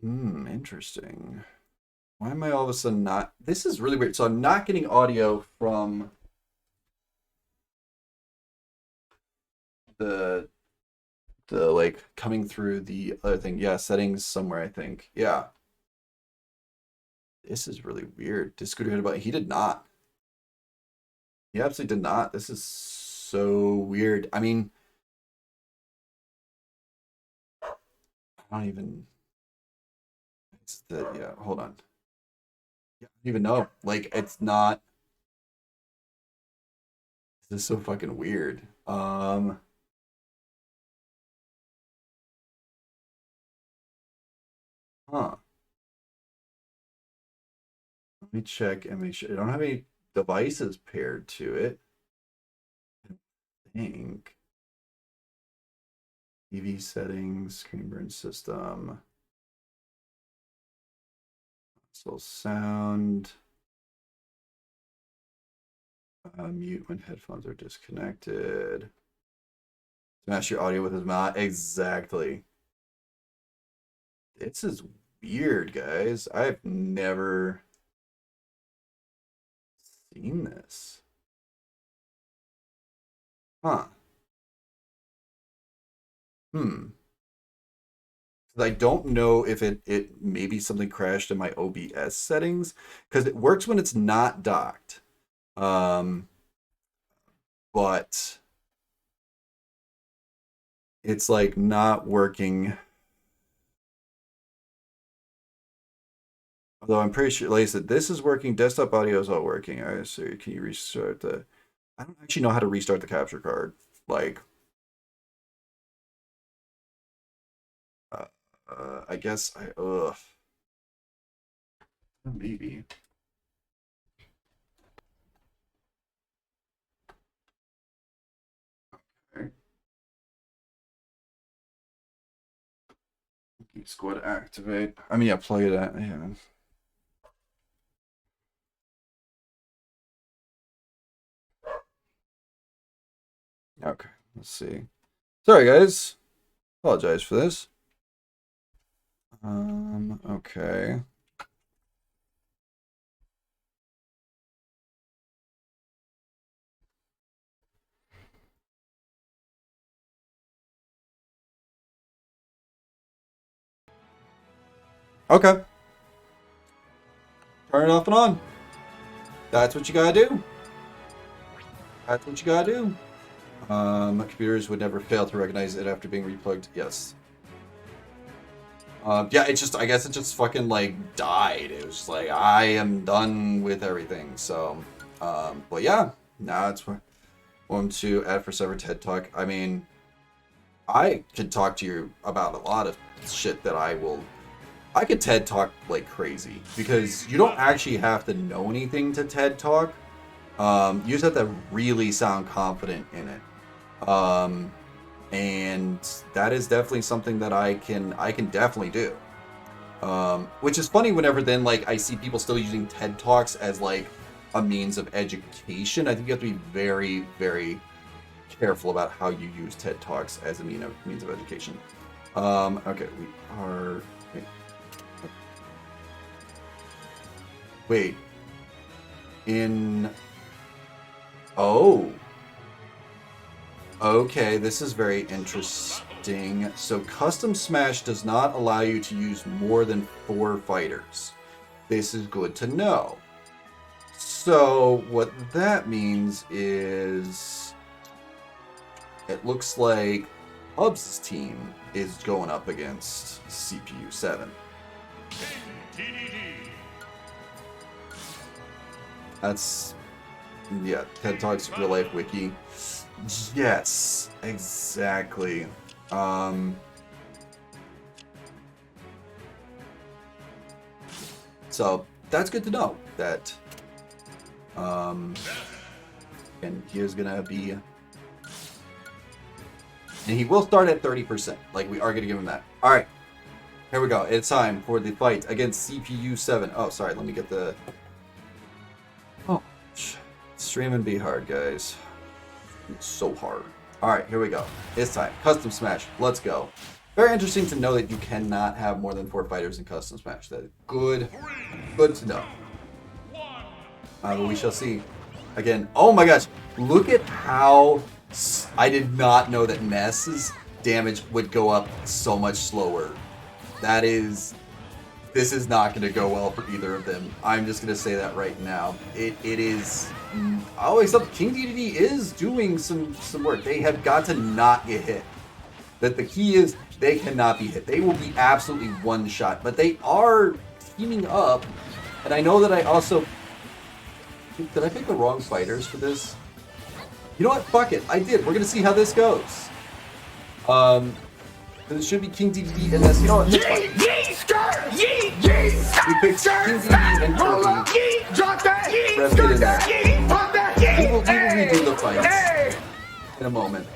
interesting. Why am I all of a sudden not? This is really weird. So I'm not getting audio from the like coming through the other thing. Yeah, settings somewhere, I think. Yeah. This is really weird. Did Scooter hit about he did not. He absolutely did not. This is so weird. I mean, I don't even it's the yeah, hold on. Yeah, I don't even know. Like it's not this is so fucking weird. Huh. Let me check and make sure I don't have any devices paired to it. I think. TV settings, screen burn system, console sound, mute when headphones are disconnected. Smash your audio with his mouth. Exactly. This is weird, guys. I've never seen this. Huh. Hmm. I don't know if it maybe something crashed in my OBS settings because it works when it's not docked. Um, but it's like not working. Although I'm pretty sure, like I said, this is working. Desktop audio is all working. I so can you restart the? I don't actually know how to restart the capture card. Like, uh, I guess I maybe. Okay. Geek Squad activate. I mean, yeah, plug it at yeah. Okay, let's see. Sorry, guys. Apologize for this. Okay. Okay. Turn it off and on. That's what you gotta do. That's what you gotta do. Computers would never fail to recognize it after being replugged. Yes. Yeah, it just, I guess it just fucking, like, died. It was just like, I am done with everything. So, but yeah, now it's going to add for severed TED Talk. I mean, I could talk to you about a lot of shit that I could TED Talk like crazy because you don't actually have to know anything to TED Talk. You just have to really sound confident in it. And that is definitely something that I can definitely do. Which is funny whenever then like I see people still using TED Talks as like a means of education. I think you have to be very, very careful about how you use TED Talks as a means of education. Okay, we are. Wait. Oh. Okay, this is very interesting. So Custom Smash does not allow you to use more than 4 fighters. This is good to know. So what that means is it looks like Hubs' team is going up against CPU 7. That's, yeah, TED Talks Real Life Wiki. Yes, exactly. So that's good to know that, and here's gonna be, and he will start at 30%. Like, we are gonna give him that. All right, here we go. It's time for the fight against CPU 7. Oh, sorry. Let me get the. Oh, streaming be hard, guys. It's so hard. All right, here we go. It's time. Custom Smash. Let's go. Very interesting to know that you cannot have more than 4 fighters in Custom Smash. That is good. Good to know. But we shall see. Again, oh my gosh. Look at how... I did not know that Ness's damage would go up so much slower. That is... This is not going to go well for either of them. I'm just going to say that right now. It is... Oh, except King DDD is doing some work. They have got to not get hit. That the key is they cannot be hit. They will be absolutely one shot. But they are teaming up. And I know that I also... Did I pick the wrong fighters for this? You know what? Fuck it. I did. We're going to see how this goes. It should be King DDD and this. You know what? It's fine. We picked King DDD and Turkey. Rest it in there. We will redo the fights in a moment.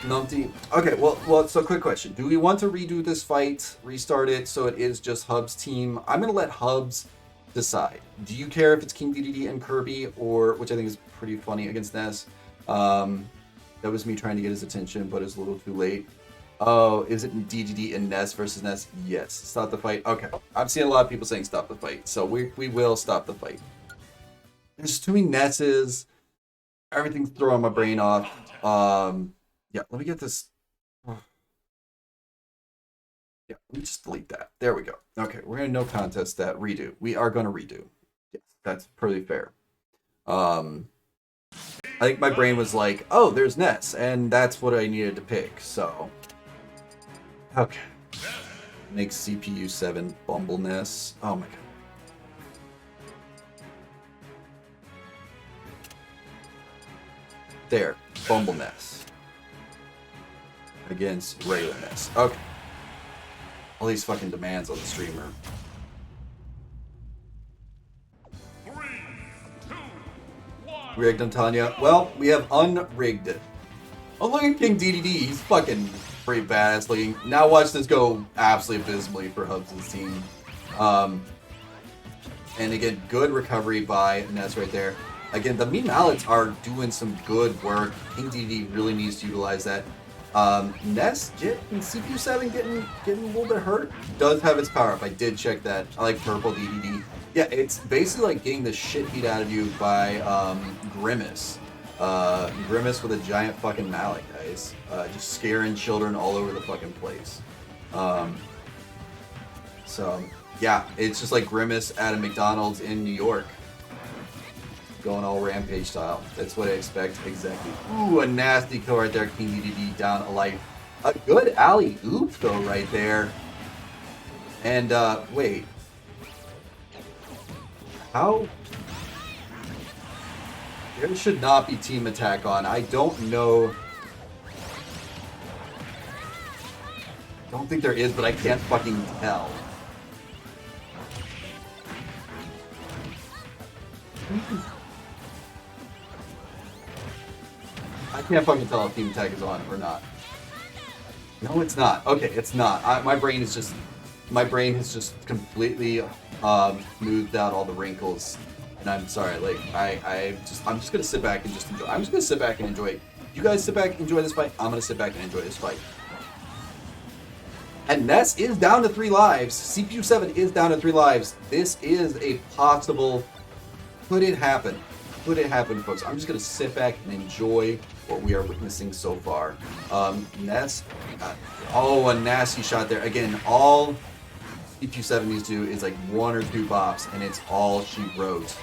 Numpty. Okay, well, so quick question. Do we want to redo this fight, restart it, so it is just Hubs' team? I'm going to let Hubs decide. Do you care if it's King DDD and Kirby, or, which I think is pretty funny, against Ness? That was me trying to get his attention, but it's a little too late. Oh, is it DDD and Ness versus Ness? Yes. Stop the fight. Okay. I'm seeing a lot of people saying stop the fight, so we will stop the fight. There's too many Nesses. Everything's throwing my brain off. Yeah, let me get this. Yeah, let me just delete that. There we go. Okay, we're going to no contest that. Redo. We are going to redo. Yes, that's pretty fair. I think my brain was like, oh, there's Ness, and that's what I needed to pick, so. Okay. Make CPU 7 Bumble Ness. Oh my god. There, Bumble Ness. Against regular Ness. Okay. All these fucking demands on the streamer. 3, 2, 1. Rigged, I'm telling you. Well, we have unrigged it. Oh, look at King DDD. He's fucking pretty badass looking. Now watch this go absolutely abysmally for Hubs' team. And again, good recovery by Ness right there. again, the meat mallets are doing some good work. King DD really needs to utilize that. Ness getting CPU7 getting a little bit hurt. Does have its power up. I did check that. I like purple DDD. Yeah, it's basically like getting the shit beat out of you by Grimace. Grimace with a giant fucking mallet, guys. Just scaring children all over the fucking place. So yeah, it's just like Grimace at a McDonald's in New York. Going all Rampage style. That's what I expect exactly. Ooh, a nasty kill right there. King DDD down a life. A good alley-oop though right there. And wait. How? There should not be team attack on. I don't know. Don't think there is, but I can't fucking tell. I can't fucking tell if team attack is on or not. No, it's not. Okay, it's not. My brain has just completely smoothed out all the wrinkles. And I'm sorry, like I'm just gonna sit back and just enjoy. I'm just gonna sit back and enjoy it. You guys sit back and enjoy this fight. I'm gonna sit back and enjoy this fight. And Ness is down to 3 lives. CPU7 is down to 3 lives. This is a possible. Could it happen? Could it happen, folks? I'm just gonna sit back and enjoy what we are witnessing so far. Ness. Oh, a nasty shot there. Again, all CPU7 needs to do is like 1 or 2 bops, and it's all she wrote.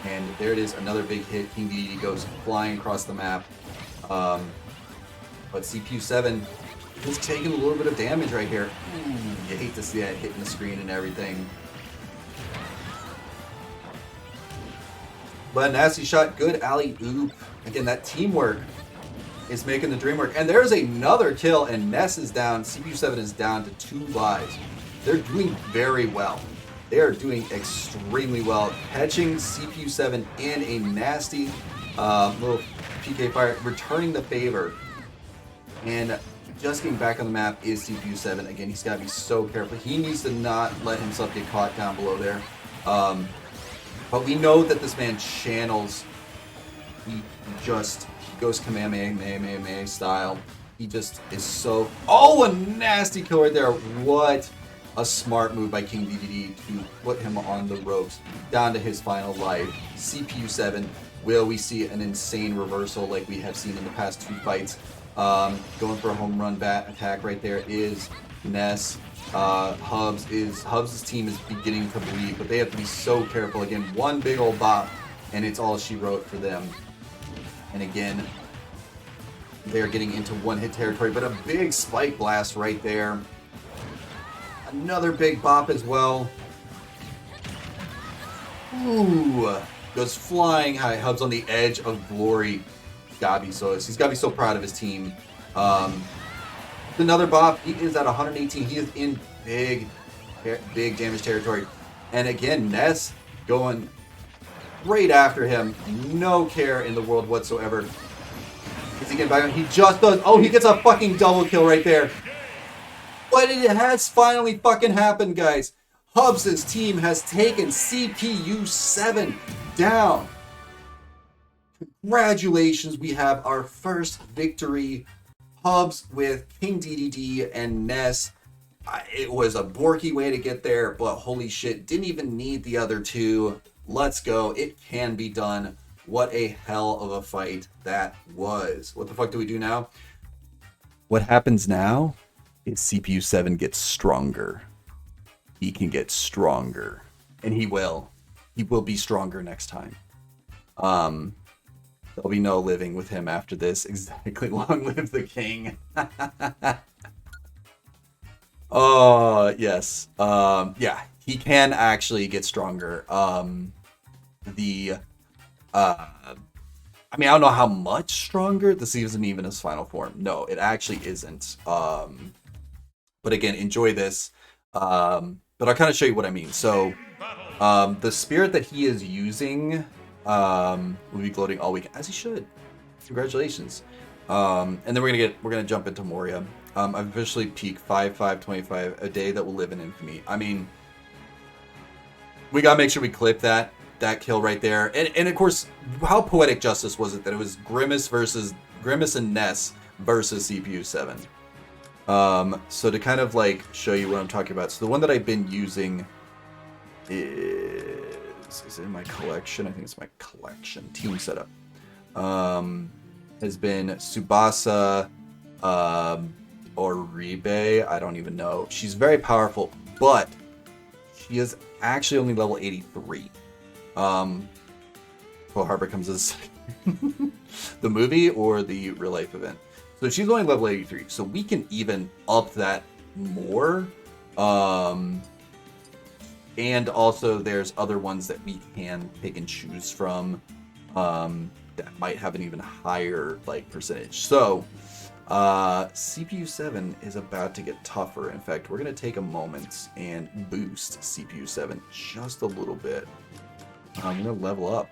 And there it is, another big hit. King DD goes flying across the map. But CPU7 is taking a little bit of damage right here. Ooh, you hate to see that hitting the screen and everything. But a nasty shot, good alley-oop. Again, that teamwork is making the dream work. And there's another kill, and Ness is down. CPU7 is down to 2 lives. They're doing very well. They are doing extremely well. Catching CPU7 in a nasty little PK fire, returning the favor. And just getting back on the map is CPU7. Again, he's got to be so careful. He needs to not let himself get caught down below there. But we know that this man channels. He goes Kamehameha style. He just is so... Oh, a nasty kill right there. What a smart move by King DDD to put him on the ropes down to his final life. CPU7, will we see an insane reversal like we have seen in the past 2 fights? Going for a home run bat attack right there is Ness. Hubs' team is beginning to bleed, but they have to be so careful. Again, 1 big old bop, and it's all she wrote for them. And again, they're getting into 1-hit territory, but a big spike blast right there. Another big bop as well. Ooh, goes flying high. Hubs on the edge of glory. He's gotta be so proud of his team. Another bop. He is at 118. He is in big damage territory. And again, Ness going right after him. No care in the world whatsoever. Is he getting back on? He just does. Oh, he gets a fucking double kill right there. But it has finally fucking happened, guys. Hubs' team has taken CPU7 down. Congratulations, we have our first victory. Hubs with King DDD and Ness. It was a borky way to get there, but holy shit, didn't even need the other 2. Let's go. It can be done. What a hell of a fight that was. What the fuck do we do now? What happens now is CPU7 gets stronger. He can get stronger. And he will. He will be stronger next time. There'll be no living with him after this. Exactly. Long live the king. Oh, yes. Yeah, he can actually get stronger. I mean, I don't know how much stronger. This isn't even his final form. No, it actually isn't. But again, enjoy this. But I'll kind of show you what I mean. So, the spirit that he is using will be gloating all week, as he should. Congratulations. And then we're gonna jump into Moria. I've officially peaked 5/5/25, a day that will live in infamy. I mean, we gotta make sure we clip that. that kill right there. And of course, how poetic justice was it that it was Grimace and Ness versus CPU 7. So to kind of like show you what I'm talking about. So the one that I've been using is it in my collection? I think it's my collection team setup. Has been Tsubasa Oribe. I don't even know. She's very powerful, but she is actually only level 83. Pearl Harbor comes as the movie or the real life event. So she's only level 83. So we can even up that more. And also there's other ones that we can pick and choose from that might have an even higher like percentage. So CPU 7 is about to get tougher. In fact, we're going to take a moment and boost CPU 7 just a little bit. I'm going to level up.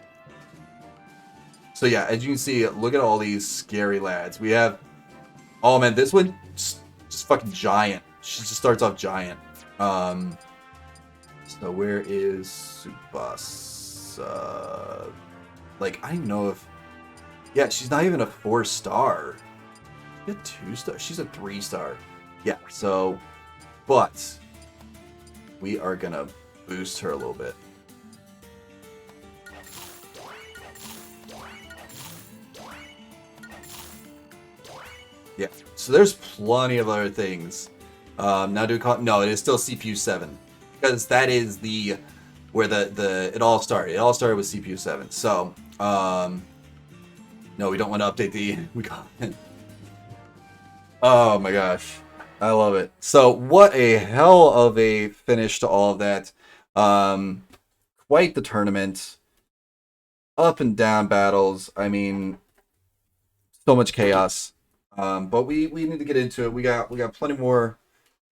So yeah, as you can see, look at all these scary lads. We have, oh man, this one just fucking giant. She just starts off giant. So where is Tsubasa? Like, I don't know if, yeah, she's not even a 4-star. She's a 2-star. She's a 3-star. Yeah, so, but we are gonna boost her a little bit. Yeah, so there's plenty of other things. Now do we call it? No, it is still CPU 7 because that is the where the it all started. It all started with CPU 7. So no, we don't want to update the we got it. Oh my gosh, I love it. So what a hell of a finish to all of that. Quite the tournament. Up and down battles. I mean, so much chaos. But we need to get into it. We got plenty more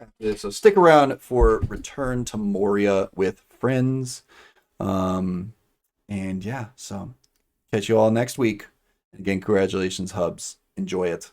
after this. So stick around for Return to Moria with friends. And yeah, so catch you all next week. Again, congratulations, Hubs. Enjoy it.